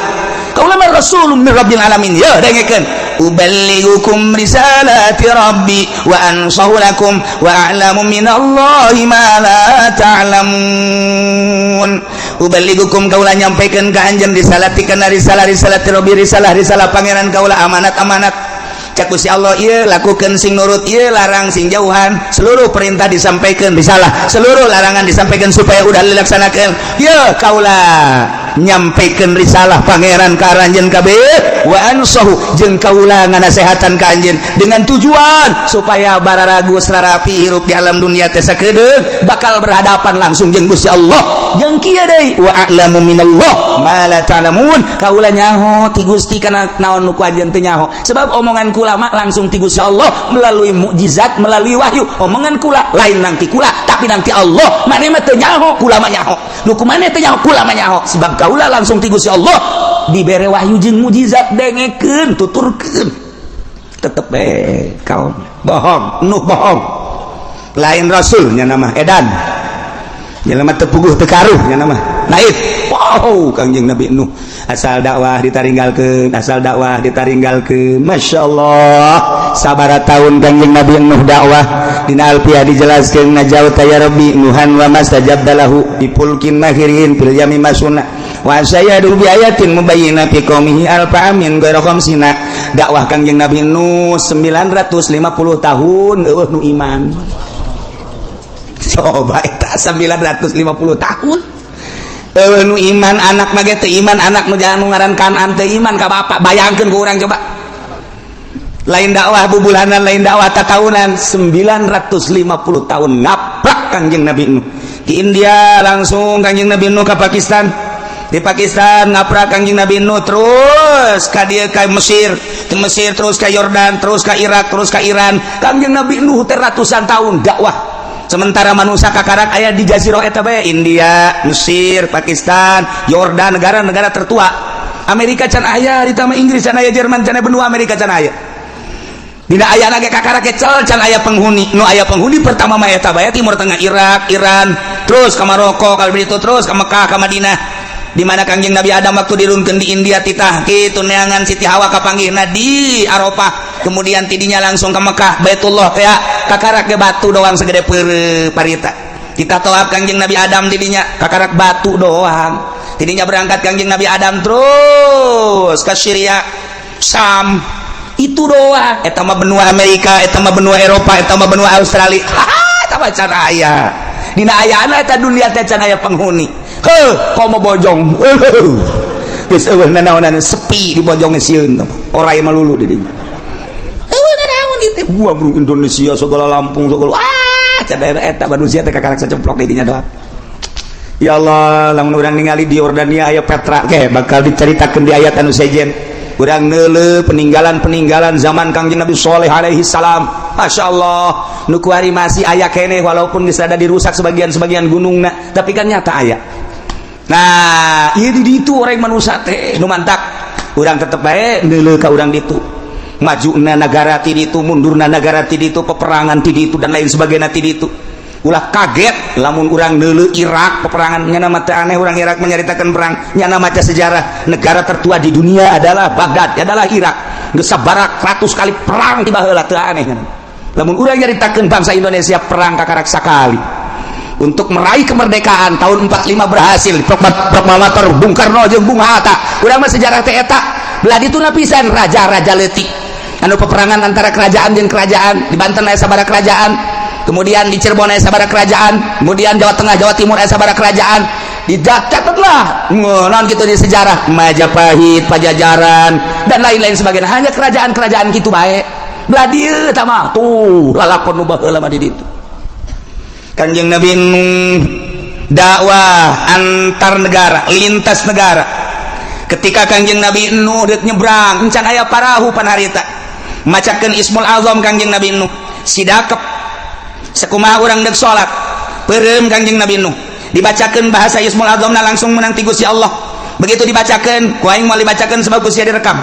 kaula mah rasulun min rabbil alamin ya dengekeun uballighukum risalati rabbi wa ansahu lakum wa a'lamu minallahi ma la ta'lamun uballighukum kaula nyampaikeun ka anjeun risalati kana risalati rabbi risalah pangeran kaula amanat cak Gusti Allah ieu lakukeun sing nurut ieu larang sing jauhan seluruh perintah disampaikan risalah seluruh larangan disampaikan supaya udah dilaksanakan ya kaula nyampaikeun risalah pangeran ka aranjeun kabeh wa ansahu jeung kaula nganasehatan ka anjeun dengan tujuan supaya bararagu sararapi hirup di alam dunia teh sakedeung bakal berhadapan langsung jeung Gusti Allah jeung kieu deui wa a'lamu minallah ma la ta'lamun kaula nyaho ti Gusti kana naon nu ku anjeun teu nyaho sebab omongan ulama langsung ti Gusti Allah melalui mukjizat melalui wahyu omongan kula lain nang ti kula tapi pinangti Allah maneh mah teu nyaho kula mah nyaho nu kumaneh teu nyaho kula mah nyaho sebab kaula langsung ti Gusti Allah dibere wahyu jeung mujizat dengekeun tuturkeun tetep kaum bohong nuh bohong lain rasulnya nama edan jelema teu puguh teu karuh nya nama lain wow Kangjeng Nabi Nuh asal dakwah ditaringgalkeun Masya Allah sabara tahun Kangjeng Nabi Nuh dakwah dina alfiah dijelaskeun najauta ya rabbi nuhan wa mastajab lahu dipulkin mahirin fil yami masuna wa sayyadu bi ayatin mubayyinah fi qaumihi alfa amin ghairu khamsina dakwah Kangjeng Nabi Nuh 950 tahun eueuh nu iman coba eta 950 tahun nu iman anak mah teu iman anak nu jangan ngaran Kanaan teu iman ka bapak bayangkeun ku urang coba lain dakwah bubulanan lain dakwah tatahunan 950 tahun ngaprak Kangjeng Nabi Nuh di India langsung Kangjeng Nabi Nuh ke Pakistan di Pakistan ngaprak Kangjeng Nabi Nuh terus ka dieu ka Mesir ke Mesir terus ka Yordan terus ka Irak terus ka Iran Kangjeng Nabi Nuh teh ratusan tahun dakwah sementara manusia kakarak aya di jazirah eta bae India, Mesir, Pakistan, Yordan negara-negara tertua. Amerika can aya ditambah Inggris can aya Jerman can aya benua Amerika can aya. Dina aya ge kakarak kecel can aya penghuni. Nu aya penghuni pertama mah eta bae Timur Tengah Irak, Iran, terus ka Maroko, ka itu terus ka Mekah, ka Madinah. Di mana Kangjeng Nabi Adam waktu dirunkeun di India titah kitu neangan Siti Hawa kapanggihna di Arafah kemudian tidinya langsung ke Mekah Baitullah teh kakarak ge batu doang segede parita kita tawaf Kangjeng Nabi Adam tidinya kakarak batu doang tidinya berangkat Kangjeng Nabi Adam terus ke Syria Sam itu doang eta mah benua Amerika eta mah benua Eropa eta mah benua Australia eta mah can aya dina ayana eta dunia teh can aya penghuni komo bojong geus eueuh nanaonan sepi di bojong sieun orai malulu di dinya eueuh nanaon ieu gua bro Indonesia segala Lampung segala cadere eta manusia teh kakarak sacemplok di dinya doang ya Allah lamun urang ningali di Yordania aya Petra ge bakal diceritakeun di ayat anu sejen urang neuleuh peninggalan zaman Kangjeng Nabi Shalih alaihi salam Masya Allah nu kuari masih aya keneh walaupun geus rada dirusak sebagian gunungna tapi kan nyata aya. Nah ieu di ditu orang manusia teh nu mantak urang tetep bae neuleuh ka urang ditu majuna negara ti ditu mundurna negara ti ditu peperangan ti ditu dan lain sebagainya ti ditu ulah kaget lamun urang neuleuh Irak peperangan nya nama teh aneh urang Irak menyaritakeun perang nya nama teh sejarah negara tertua di dunia adalah Baghdad adalah Irak geus sabarak 100 kali perang ti baheula teu aneh lamun urang nyaritakeun bangsa Indonesia perang kakarak sakali untuk meraih kemerdekaan tahun 45 berhasil proklamator Bung Karno jeung Bung Hatta urang mah sejarah teh eta belah dituna pisan raja-raja leutik anu peperangan antara kerajaan jeung kerajaan di Banten aya sabaraha kerajaan kemudian di Cirebon aya sabaraha kerajaan kemudian Jawa Tengah Jawa Timur aya sabaraha kerajaan dicatatlah naon kitu di sejarah Majapahit Pajajaran dan lain-lain sebagainya hanya kerajaan-kerajaan kitu bae belah dieu eta mah tuh lalakon nu baheula mah di ditu Kanjeng Nabi dakwah antar negara lintas negara ketika Kanjeng Nabi Nuh dek nyebrang encan aya parahu pan harita macakeun Ismul Azam Kanjeng Nabi Nuh sidakep sakumaha urang dek salat peureum Kanjeng Nabi Nuh dibacakeun bahasa Ismul Azamna langsung menang ti Gusti Allah begitu dibacakeun ku aing moal dibacakeun sebab Gusti direkam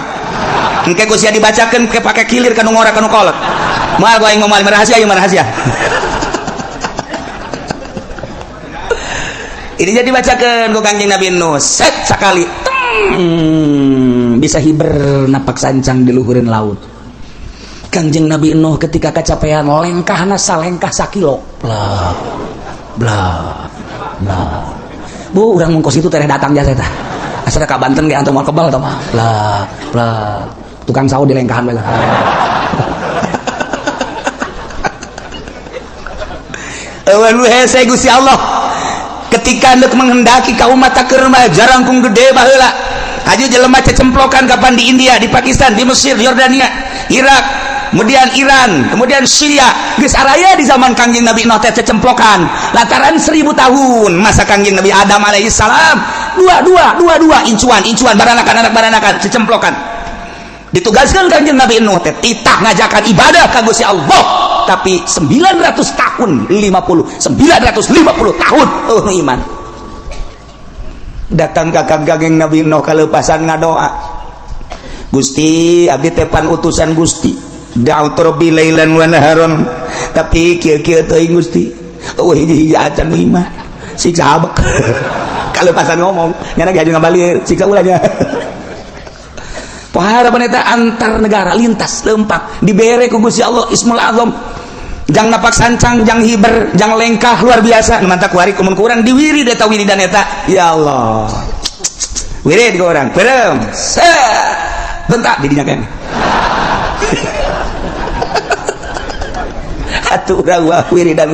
engke Gusti dibacakeun ke pake kilir kanu ngora kanu kolot moal ku aing moal rahasia ieu rahasia ini jadi bacakan ku Kanjeng Nabi Nuh set sakali bisa hiber napak sancang di luhureun laut Kanjeng Nabi Nuh ketika kecapean lengkahna salengkah sakilo blah blah blah bu urang mungkos itu teh datang jasa teh asal ka Banten ge antum moal kebal tah mah blah blah tukang sawo di lengkahan bae eueuh hese Gusti Allah ketika hendak menghendaki kaum mata kerma jarangkung gede baheula aju jelema cemplokan kapan di India di Pakistan di Mesir di Yordania Irak kemudian Iran kemudian Syria geus araya di zaman Kangjeng Nabi Nuh teh cemplokan lantaran 1000 tahun masa Kangjeng Nabi Adam alaihi salam dua incuan baranakan cemplokan ditugaskan Kanjeng Nabi Nuh teh titah ngajakan ibadah ka Gusti Allah tapi 900 tahun 950 tahun iman datang ke gageng Nabi Nuh kalepasan ngadoa Gusti abdi tepan utusan Gusti da'ut rabbi lailan wa naharon tapi kieu-kieu teuing Gusti hiji acan iman siksa abek kalepasan ngomong nyana ge ngabalieur siksa ulanya poharapan eta antar negara lintas leumpang dibere ku Gusti Allah Ismul Azam jang napak sancang jang hiber jang lengkah luar biasa mantap kuari kumun kurang diwiri eta wiridan eta ya Allah wirid ku urang perem bentak didinya kan atuh urang wah wiridan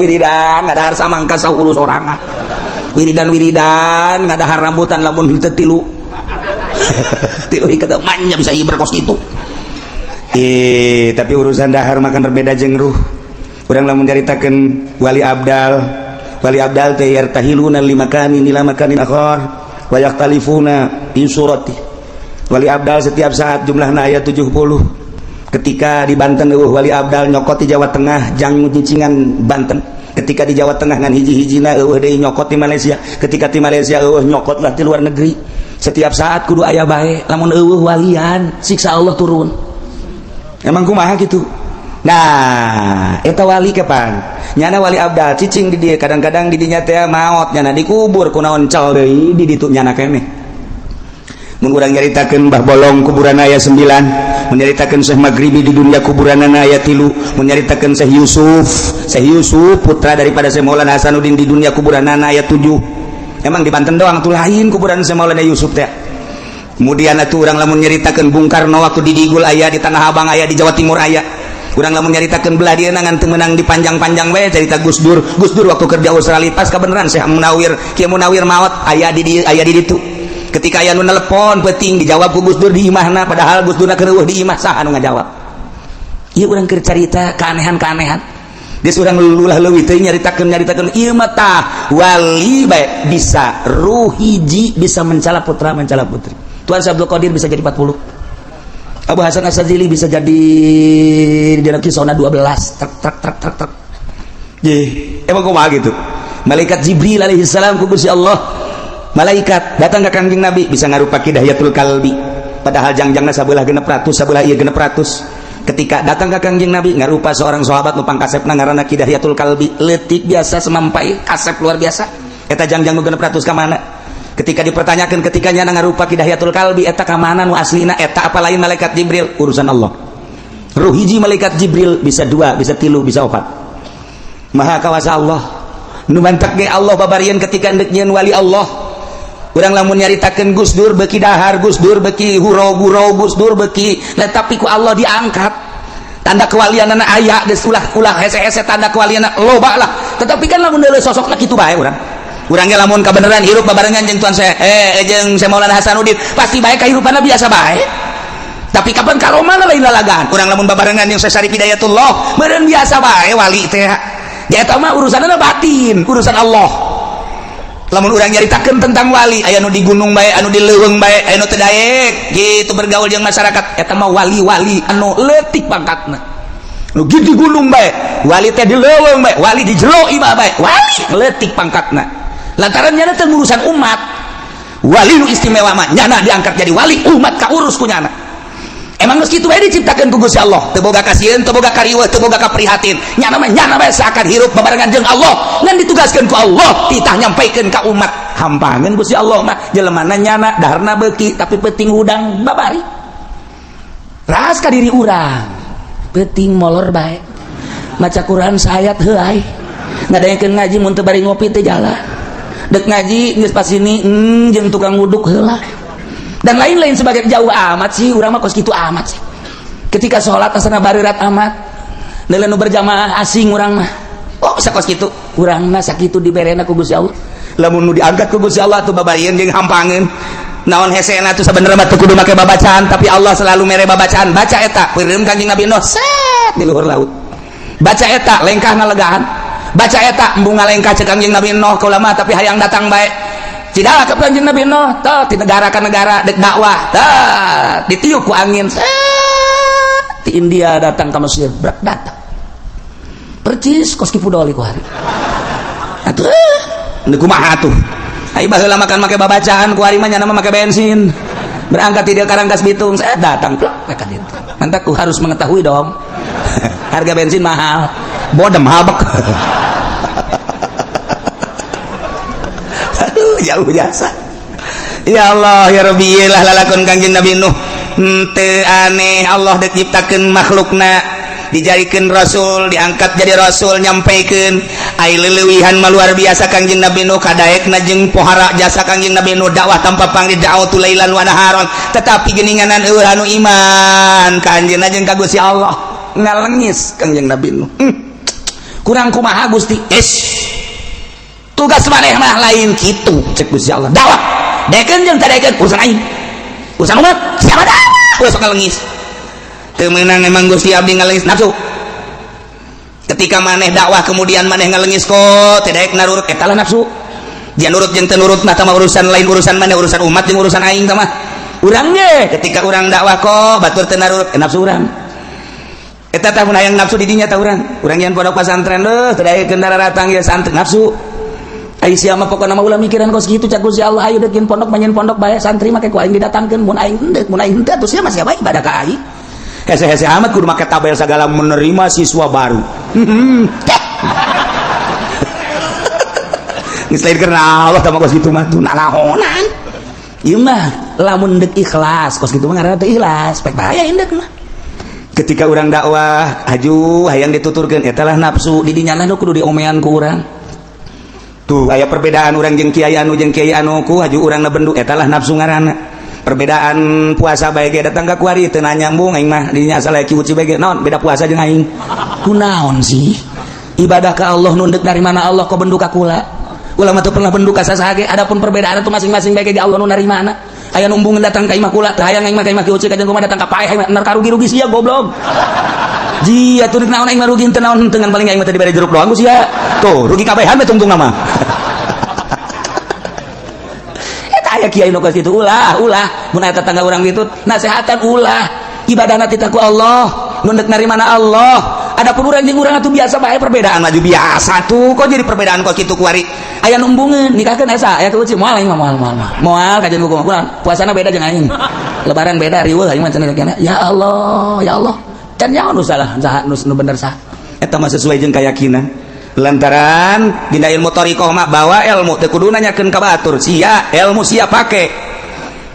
ngadahar samangka 10 sorangan wiridan ngadahar rambutan lamun teu tilu tilu kata manya bisa hiber kos gitu tapi urusan dahar makan berbeda jeung ruh urang lamun nyaritakeun wali abdal teh yartahiluna limakanin ila makanin akhar wa yaqtalifuna fi surati wali abdal setiap saat jumlahna aya 70 ketika di Banten wali abdal nyokot di Jawa Tengah jang nyicingan Banten ketika di Jawa Tengah ngan hiji-hijina deui nyokot di Malaysia ketika di Malaysia nyokot lah di luar negeri setiap saat kudu aya bae lamun walian siksa Allah turun emang kumaha gitu nah eta wali kapan nyana wali abdal cicing di dia kadang-kadang di dinya teh maot nyana dikubur kunaon cal deui di ditu nyana keneh mun urang nyaritakeun Mbah Bolong kuburan aya 9 menyaritakeun Syekh Maghribi di dunia kuburanana aya 3 menyaritakeun Syekh Yusuf putra daripada Syekh Maulana Hasanuddin di dunia kuburanana aya 7 emang di Banten doang tuh lain kuburan Syekh Maulana Yusuf teh kemudian atuh urang lamun nyaritakeun Bung Karno waktu di Digul aya di Tanah Abang aya di Jawa Timur aya urang lamun nyaritakeun belah dieuna ngan teu meunang dipanjang-panjang we cerita Gus Dur waktu kerja Australia pas kabeneran Syekh Munawir Kiai Munawir maot aya di ditu ketika aya nu nelpon penting dijawab ku Gus Dur di imahna padahal Gus Durna keur eueuh di imah saha anu ngajawab ieu urang keur carita keanehan-keanehan geus urang lulah leuwih teh nyaritakeun ieu mah tah wali bae bisa ruh hiji bisa mencala putra mencala putri Tuan Syekh Abdul Qadir bisa jadi 40 Abu Hasan As-Sadzili bisa jadi di dalam kisahna 12 truk emang kumaha gitu malaikat Jibril alaihi salam ku Gusti Allah malaikat datang ke Kangjeng Nabi bisa ngarupa Hidayatul Kalbi padahal jangjangna sabelah 600 sabelah ieu 600 ketika datang ke Kangjeng Nabi ngarupa seorang sahabat nu pangkasepna ngaranna Hidayatul Kalbi leutik biasa semampai kasep luar biasa eta jangjang nu 600 ka mana ketika dipertanyakan ketika nyana ngarupa Hidayatul Kalbi eta ka mana nu aslina eta apa lain malaikat Jibril urusan Allah ruh hiji malaikat Jibril bisa 2 bisa 3 bisa 4 maha kawasa Allah nu mantek ge Allah babarieun ketika endek nyieun wali Allah urang lamun nyaritakeun Gus Dur beuki dahar Gus Dur beuki hurau-hurau Gus Dur beuki tapi ku Allah diangkat tanda kewalianana aya geus ulah hese-hese tanda kewalianana loba lah tetapi kan lamun deuleu sosokna kitu bae urang ge lamun kabeneran hirup babarengan jeung tuan jeung Syekh Maulana Hasanuddin pasti bae kahirupana biasa bae tapi kapan karomana lain lalagan urang lamun babarengan jeung Syekh Syarif Hidayatullah meureun biasa bae wali teh ya eta mah urusanna batin urusan Allah lamun urang nyaritakeun tentang wali aya nu di gunung bae anu di leuweung bae aya nu teu daek gitu bergaul jeung masyarakat eta mah wali-wali anu leutik pangkatna nu di gunung bae wali teh di leuweung bae wali di jero imah bae wali leutik pangkatna lantaran nyana teh urusan umat wali nu istimewa mah nyana diangkat jadi wali umat kaurus ku nyana emang geus kitu bae diciptakeun ku Gusti Allah teu boga kasieun teu boga kariweuh teu boga kaprihatin nyana bae seakan hirup babarengan jeung Allah ngan ditugaskeun ku Allah titah nyampaikeun ka umat hampangeun Gusti Allah mah jelemana nyana daharna beuki tapi peuting hudang babari ras ka diri urang peuting molor bae maca Quran saayat heuai ngadaengkeun ngaji mun teu bari ngopi teh jalan dek ngaji geus pas ini jeung tukang wuduk heula dan lain-lain sebagai jauh amat sih urang mah kos kitu amat sih ketika sholat asana barirat amat neuleuh nu berjamaah asing urang mah sakos kitu urang mah sakitu diberena ku Gusti Allah lamun nu diangkat ku Gusti Allah tuh babarieun jeung hampangeun naon hesena tuh sabenerna mah teu kudu make babacaan tapi Allah selalu mere babacaan baca eta peureum Kanjeng Nabi Nuh set di luhur laut baca eta lengkahna legaan baca eta embung ngalengkah cek Kanjeng Nabi Nuh ka ulama tapi hayang datang bae tidak ke Kanjeng Nabi Nuh tah ti negara ka negara dek dakwah tah ditiup ku angin ti India datang ke Mesir datang percis kos kipu doli ku hari atuh nu kumaha atuh ai baheula makan make babacaan ku hari mah nya make bensin berangkat di Karangkas Bitung saya datang plak ka ditu mantap ku harus mengetahui dong harga bensin mahal bodem habek aduh jauh jasa ya Allah ya Rabbi lah lalakon Kangjeng Nabi Nuh teu aneh Allah dek nyiptakeun makhlukna dijadikan rasul diangkat jadi rasul nyampaikeun ai leuweuhan mah luar biasa Kangjeng Nabi Nuh kadaekna jeung pohara jasa Kangjeng Nabi Nuh dakwah tanpa pangri da'watu lailan wa naharon tetapi geuninganan eueuh anu iman ka anjeunna jeung ka Gusti Allah ngalengis Kangjeng Nabi Nuh kurang kumaha Gusti tugas maneh mah lain kitu cek Gusti Allah dakwah daekeun jeung tadaekeun urusan aing urusan umat siapa dah sok ngalengis teu meunang emang Gusti abdi ngalengis nafsu ketika maneh dakwah kemudian maneh ngalengis kok teu daek narurut eta lah nafsu dia nurut jeung teu nurut mah urusan lain urusan maneh urusan umat jeung urusan aing teh mah urang ge ketika urang dakwah kok batur teu narurut nafsu urang eta teh mun hayang nafsu di dinya teh urang yen pondok pesantren teu daek kendara datang ya santri nafsu ai sia mah pokona mah ulah mikiran kos kitu cak Gusti Allah ayo dekeun pondok manyen pondok bae santri make ku aing didatangkeun mun aing henteu atuh sia mah sia bae ibadah ka aing hese-hese amat kudu make tabel segala menerima siswa baru geus lain karena Allah tama kos kitu mah teu nanahonan ieu mah lamun deuk ikhlas kos kitu mah ngaranna teu ikhlas pek bahaya indek mah ketika urang dakwah haju hayang dituturkeun eta lah nafsu di dinya mah kudu diomean ku urang tuh aya perbedaan urang jeung kiai anu ku haju urang na bendu eta lah nafsu ngaranna perbedaan puasa bae ge datang ka kuari teu nyambung aing mah dinya asal ki uci bae ge naon beda puasa jeung aing kunaon sih ibadah ka Allah nu deuk dari mana Allah kok bendu ka kula ulama teu pernah bendu ka sasaha ge adapun perbedaan itu masing-masing bae ge Allah nu dari mana aya numbungeun datang ka imah kula teu hayang aing mah ka imah ki uci ka jeung kumaha datang ka paeh aing mah karugi-rugi sia goblok ji atuh naon aing mah rugi teu naon henteu ngan paling aing mah teh dibere jeruk doang ku sia tuh rugi kabehan mah tungtung mah aya kiai nu kitu ulah mun aya tetangga urang kitu nasehatan ulah ibadahna ti ku Allah nu deuk narimana Allah adapun urang jeung urang atuh biasa bae perbedaan maju biasa tuh kok jadi perbedaan kok kitu kuari aya numbungeun nikahkeun asa aya kuci moal aing mah moal kajen ku kurang puasana beda jeung aing lebaran beda riweuh aing mah cenah ya Allah can nyaho nu salah saha nu bener saha eta mah sesuai jeung keyakinan lantaran dina ilmu thariqah mah bawa ilmu teu kudu nanyakeun ka batur sia ilmu sia pake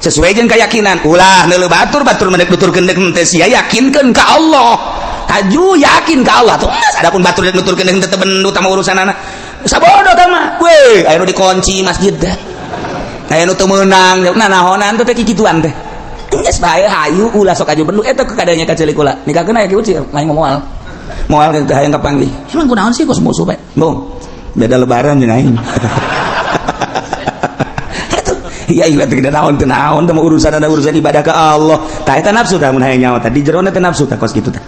sesuai jeung keyakinan ulah neuleuh batur mendek nuturkeun deuk teh sia yakinkeun ka Allah haju yakin ka Allah tuh adapun batur deuk nuturkeun deuk teu bendu tah urusanana sabodo tah mah we aya nu dikunci masjid teh aya nu teu meunang nanahonan teh kikituan teh geus bae hayu ulah sok aju bendu eta kadanya ka ceulik ulah nikahkeun aya kieu lain moal teh hayang kapanggih emang kunaon sih kos musuh bae bong beda lebaran jeung aing iya iya teh naon teh naon teh urusan ibadah ka Allah tah eta nafsu tah mun hayang nyawa tah di jerona teh nafsu tah kos kitu teh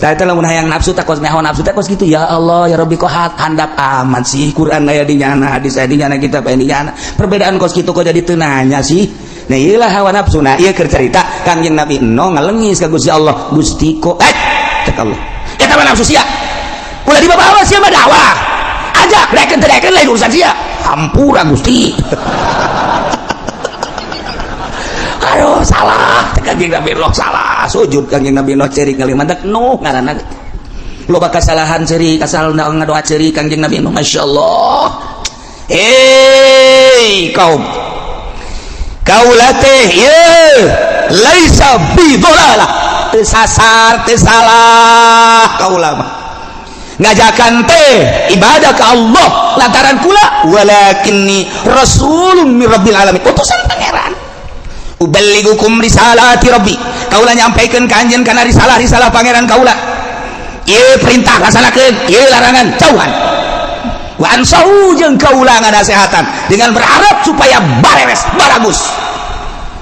tah eta lamun hayang nafsu tah kos nyaho nafsu teh kos kitu ya Allah ya Rabbi kok handap amat sih Quran aya di nyana hadis aya di nyana kitab aya di nyana perbedaan kos kitu kok jadi teu nanya sih nah ieu lah hawa nafsu nah ieu keur cerita Kangjeng Nabi Nuh ngalengis ka Gusti Allah Gusti kok cek Allah eta mah nafsu sia ulah dibawa sia mah dakwah ajak daekeun lain urusan sia hampura Gusti aduh salah Kangjeng Nabi Nuh salah sujud Kangjeng Nabi Nuh ceri kali mantek Nuh ngaranna loba kasalahan ceri kasal ngadoa ceri Kangjeng Nabi Nuh masyaallah kaum kaulah teh ye laisa bi dhalalah teu sasar teu salah kaulah mah ngajakan teh ibadah ka Allah lantaran kula walakinni rasulun min rabbil alamin utusan pangeran uballigukum risalati rabbi kaula nyampaikeun ka anjeun kana risalah pangeran kaula ieu perintah laksanakeun ieu larangan jauhan wa ansahu jeung kaula nganasehatan dengan berharap supaya bareres baragus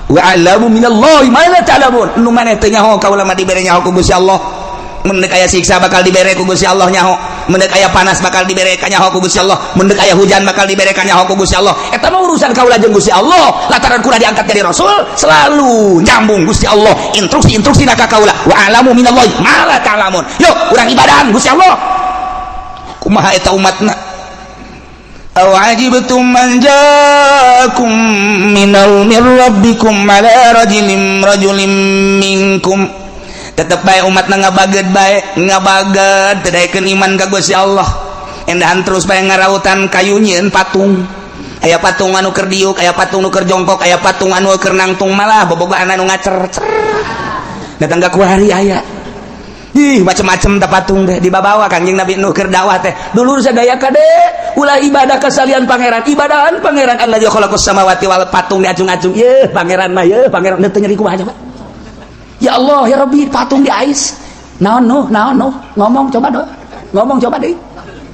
wa alamu minallahi ma la ta'lamun nu maneh teu nyaho kaula mah dibere nyaho ku Gusti Allah mendek aya siksa bakal dibere ku Gusti Allah nyaho mendek aya panas bakal dibere ka nyaho ku Gusti Allah mendek aya hujan bakal dibere ka nyaho ku Gusti Allah eta mah urusan kaula jeung Gusti Allah lantaran kudu diangkat jadi rasul selalu nyambung Gusti Allah instruksi ka kaula wa alamu minallahi ma la ta'lamun yuk urang ibadahan Gusti Allah kumaha eta umatna awajibtum man ja'akum minal mir rabbikum ala rajulin minkum tetep bae umatna ngabaged tadaikeun iman ka Gusti Allah endahan terus bae ngarautan kayunyeun patung aya patung anu keur diuk aya patung nu keur jongkok aya patung anu keur nangtung malah bobogaan anu ngacer-cer datang ka kuari aya ih macam-macam teh patung teh dibawa Kangjeng Nabi Nuh keur dakwah teh dulur sadaya kade ulah ibadah kasalian pangeran ibadahan pangeran Allah khalaqus samawati wal patung diacung-acung ye pangeran mah ye pangeran teu nyeri kumaha coba ya Allah ya Rabbi patung di ais naon ngomong coba deui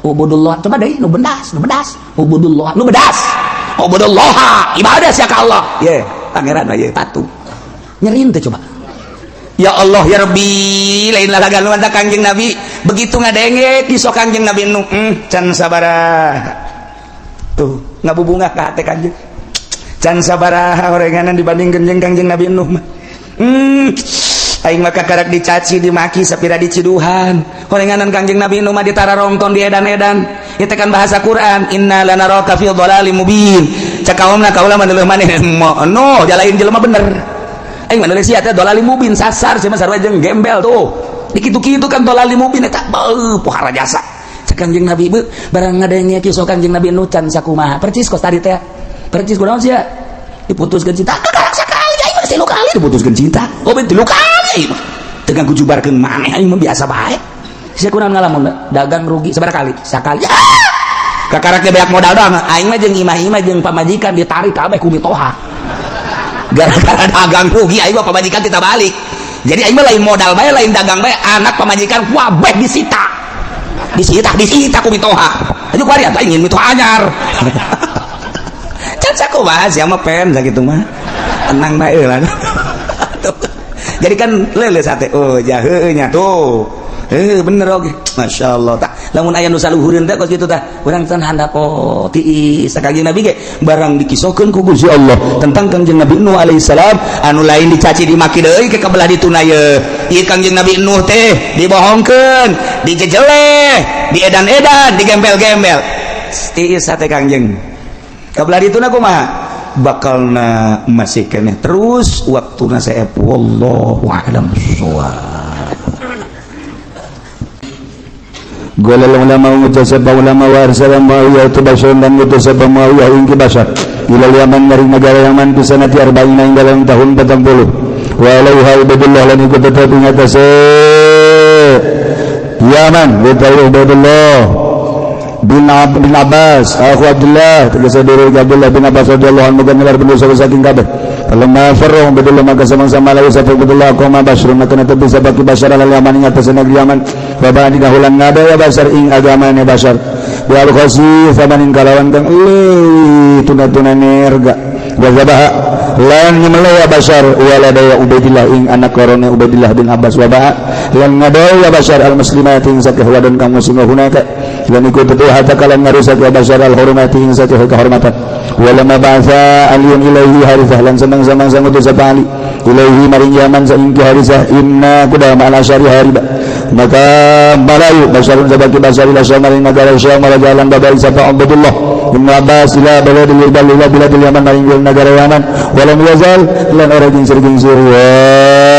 ubudullah coba deui nu bedas ubudullah nu bedas ubudullah ibadah sia ka Allah ye pangeran mah ye patung nyeriin teh coba ya Allah ya Rabbi lain lalagan mantap Kangjeng Nabi begitu ngadenge kisah Kangjeng Nabi Nuh can sabaraha tuh ngabubungah ka hate Kangjeng can sabaraha orenganan dibandingkeun jeung Kangjeng Nabi Nuh mah aing mah kakarak dicaci dimaki sapira diciduhan orenganan Kangjeng Nabi Nuh mah ditararongton diedan-edan ieu teh kan bahasa Quran inna lanaraka fi dhalalim mubin cakaomna kaula mah leuh maneh no jalain jelema bener aing mah nulis teh dhalalim mubin sasar cenah sarua jeung gembel tuh dikitu-kitu kan dhalalim mubin eta beuh pohara jasa cek Kangjeng Nabi beuh barang ngadenge kisah Kangjeng Nabi Nuh can sakumaha percis kos tadi teh percis kunaon sia diputuskeun cinta kakarak sakali aing mah 3 kali diputuskeun cinta oh 3 kali aing mah teu ganggu jubarkeun maneh aing mah biasa bae sia kunaon ngalamun dagang rugi sabaraha kali sakali kakaraknya banyak modal doang aing mah jeung imah-imah jeung pamajikan ditarik kabeh ku mitoha gara-gara dagang rugi aing mah pamajikan kita balik jadi aing mah lain modal bae lain dagang bae anak pamajikan kabeh disita ku mitoha aja kuari atuh ingin mitoha anyar can sakumaha sia mah pen sakitu mah tenang bae lah jadi kan leuleus hate oh jaheu nya tuh bener oge Masya Allah tak lamun aya nu saluhureun teh kos kitu tah urang teh handako tiis Kangjeng Nabi ge barang dikisahkeun ku Gusti Allah tentang Kangjeng Nabi Nuh alaihi salam anu lain dicaci dimaki deui ke kabelah dituna ye ieu Kangjeng Nabi Nuh teh dibohongkeun dijejeleh diedan-edan digembel-gembel tiis hate Kangjeng kabelah dituna kumaha bakalna masih keneh terus waktuna saep wallahu a'lam bissawab. Qala ulama mutasabba ulama warsala Muawiyah tabasyun dan mutasabba Muawiyah ingki basar ila Yaman dari negara Yaman di sanati 40 ing dalam tahun 40 wa alaiha Ubaidullah lan iku tetep ing atase Yaman wa Ubaidullah bin Abbas aku Abdullah tegese diri Abdullah bin Abbas radhiyallahu anhu ganjar berdosa saking kabeh falamma farra Ubaidullah maka sama-sama lalu sapa Ubaidullah qauma Basrun maka nanti bisa bagi Basar al Yaman ing atase negeri Yaman baba di dahulan ngada ya Basar ing agamane Basar wal khasif faman kalawan kang tuna-tuna nerga wa zabaha lan nyemele ya Basar wala daya Ubaidillah ing anak korone Ubaidillah bin Abbas wa ba lan ngada ya Basar al muslimat ing sakeh wadan kang muslim hunaka lan ikut betul hatta kalan ngarusak ya Basar al hurmati ing sakeh kehormatan walama ba'sa aliyun ilaihi harithah lan senang-senang sangutus apa ali ilaihi maring Yaman saingki harithah inna kuda ma'al asyari hariba maka balayu Basarun sabaki Basar ila syamarin negara Syam wala jalan babari sapa Abdullah bin Abbas ila baladil irbal ila biladil Yaman maring negara Yaman walam yazal lan ora gingsir-gingsir wa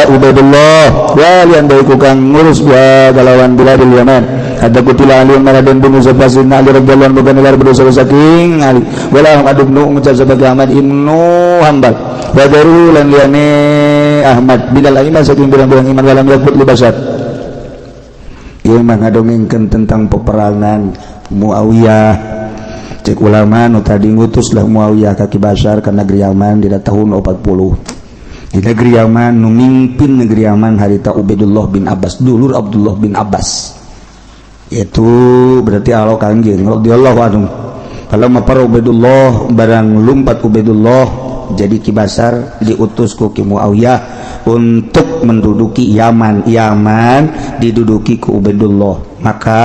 Ubaidullah walian baiku kang ngurus wa galawan biladil Yaman ada kutila aliyun maraden bunuh sepasin ali radhiyallahu anhu bukan ilar berdosa saking ali wala adub nu ngucap sebagai Ahmad ibnu Hanbal wa daru lan liane Ahmad bilal aimah saking bilang-bilang iman walam yakut li Basar ieu mah ngadongengkeun tentang peperangan Muawiyah cek ulama nu tadi ngutuslah Muawiyah ka Basar ka negeri Yaman di tahun 40 di negeri Yaman nu mimpin negeri Yaman harita Ubaidullah bin Abbas dulur Abdullah bin Abbas itu berarti Allah Kangjeng radhiyallahu anhu kalau mapar Ubaidullah barang lumpat Ubaidullah jadi Ki Basar diutus ku Ki Muawiyah untuk menduduki Yaman diduduki ku Ubaidullah maka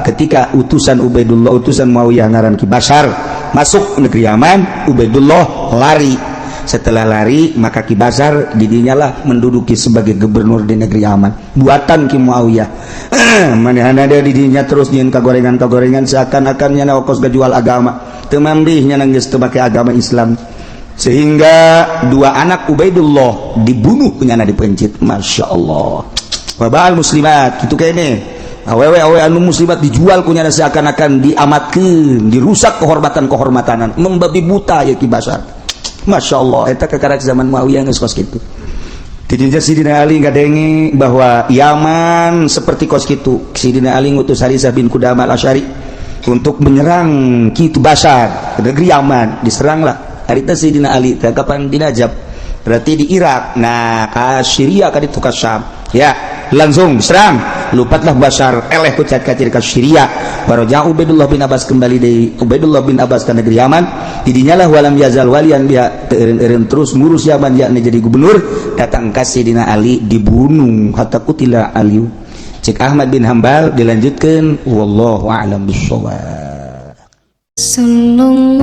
ketika utusan Ubaidullah utusan Muawiyah ngaran Ki Basar masuk negeri Yaman Ubaidullah lari setelah lari maka Ki Basar didinyalah menduduki sebagai gubernur di negeri Yaman buatan Ki Muawiyah. Manehna ada didinya terus nyeun kagorengan seakan-akan nya naokos gajual agama teu mambih nya geus teu make agama Islam sehingga dua anak Ubaidullah dibunuh nya di pencit. Masya Allah. Wabal muslimat gitu kene awewe anu muslimat dijual kunyana seakan-akan diamatkeun dirusak kehormatan-kehormatanan membabi buta ya Ki Basar. Masya Allah eta kakarak zaman Muawiyah geus kos kitu. Tidinja Sidina Ali ngadengi bahwa Yaman seperti kos kitu. Sidina Ali ngutus Harisah bin Qudamah Al-Asy'ari untuk menyerang Ki Basar ke negeri Yaman. Diseranglah harita Sidina Ali teh kapan di Najab berarti di Irak. Nah ka Syria ka ditu ka Syam ya langsung diserang lupatlah Basar eleh ku kacir ka Syria baraja Ubaidullah bin Abbas kembali dari Ubaidullah bin Abbas ke negeri Yaman didinyalah walam yazal walian dia eureun terus ngurus Yaman yakni jadi gubernur datang ka Sidina Ali dibunuh hatta kutila Ali. Cek Ahmad bin Hambal dilanjutkeun wallahu a'lam bishawab. Sallallahu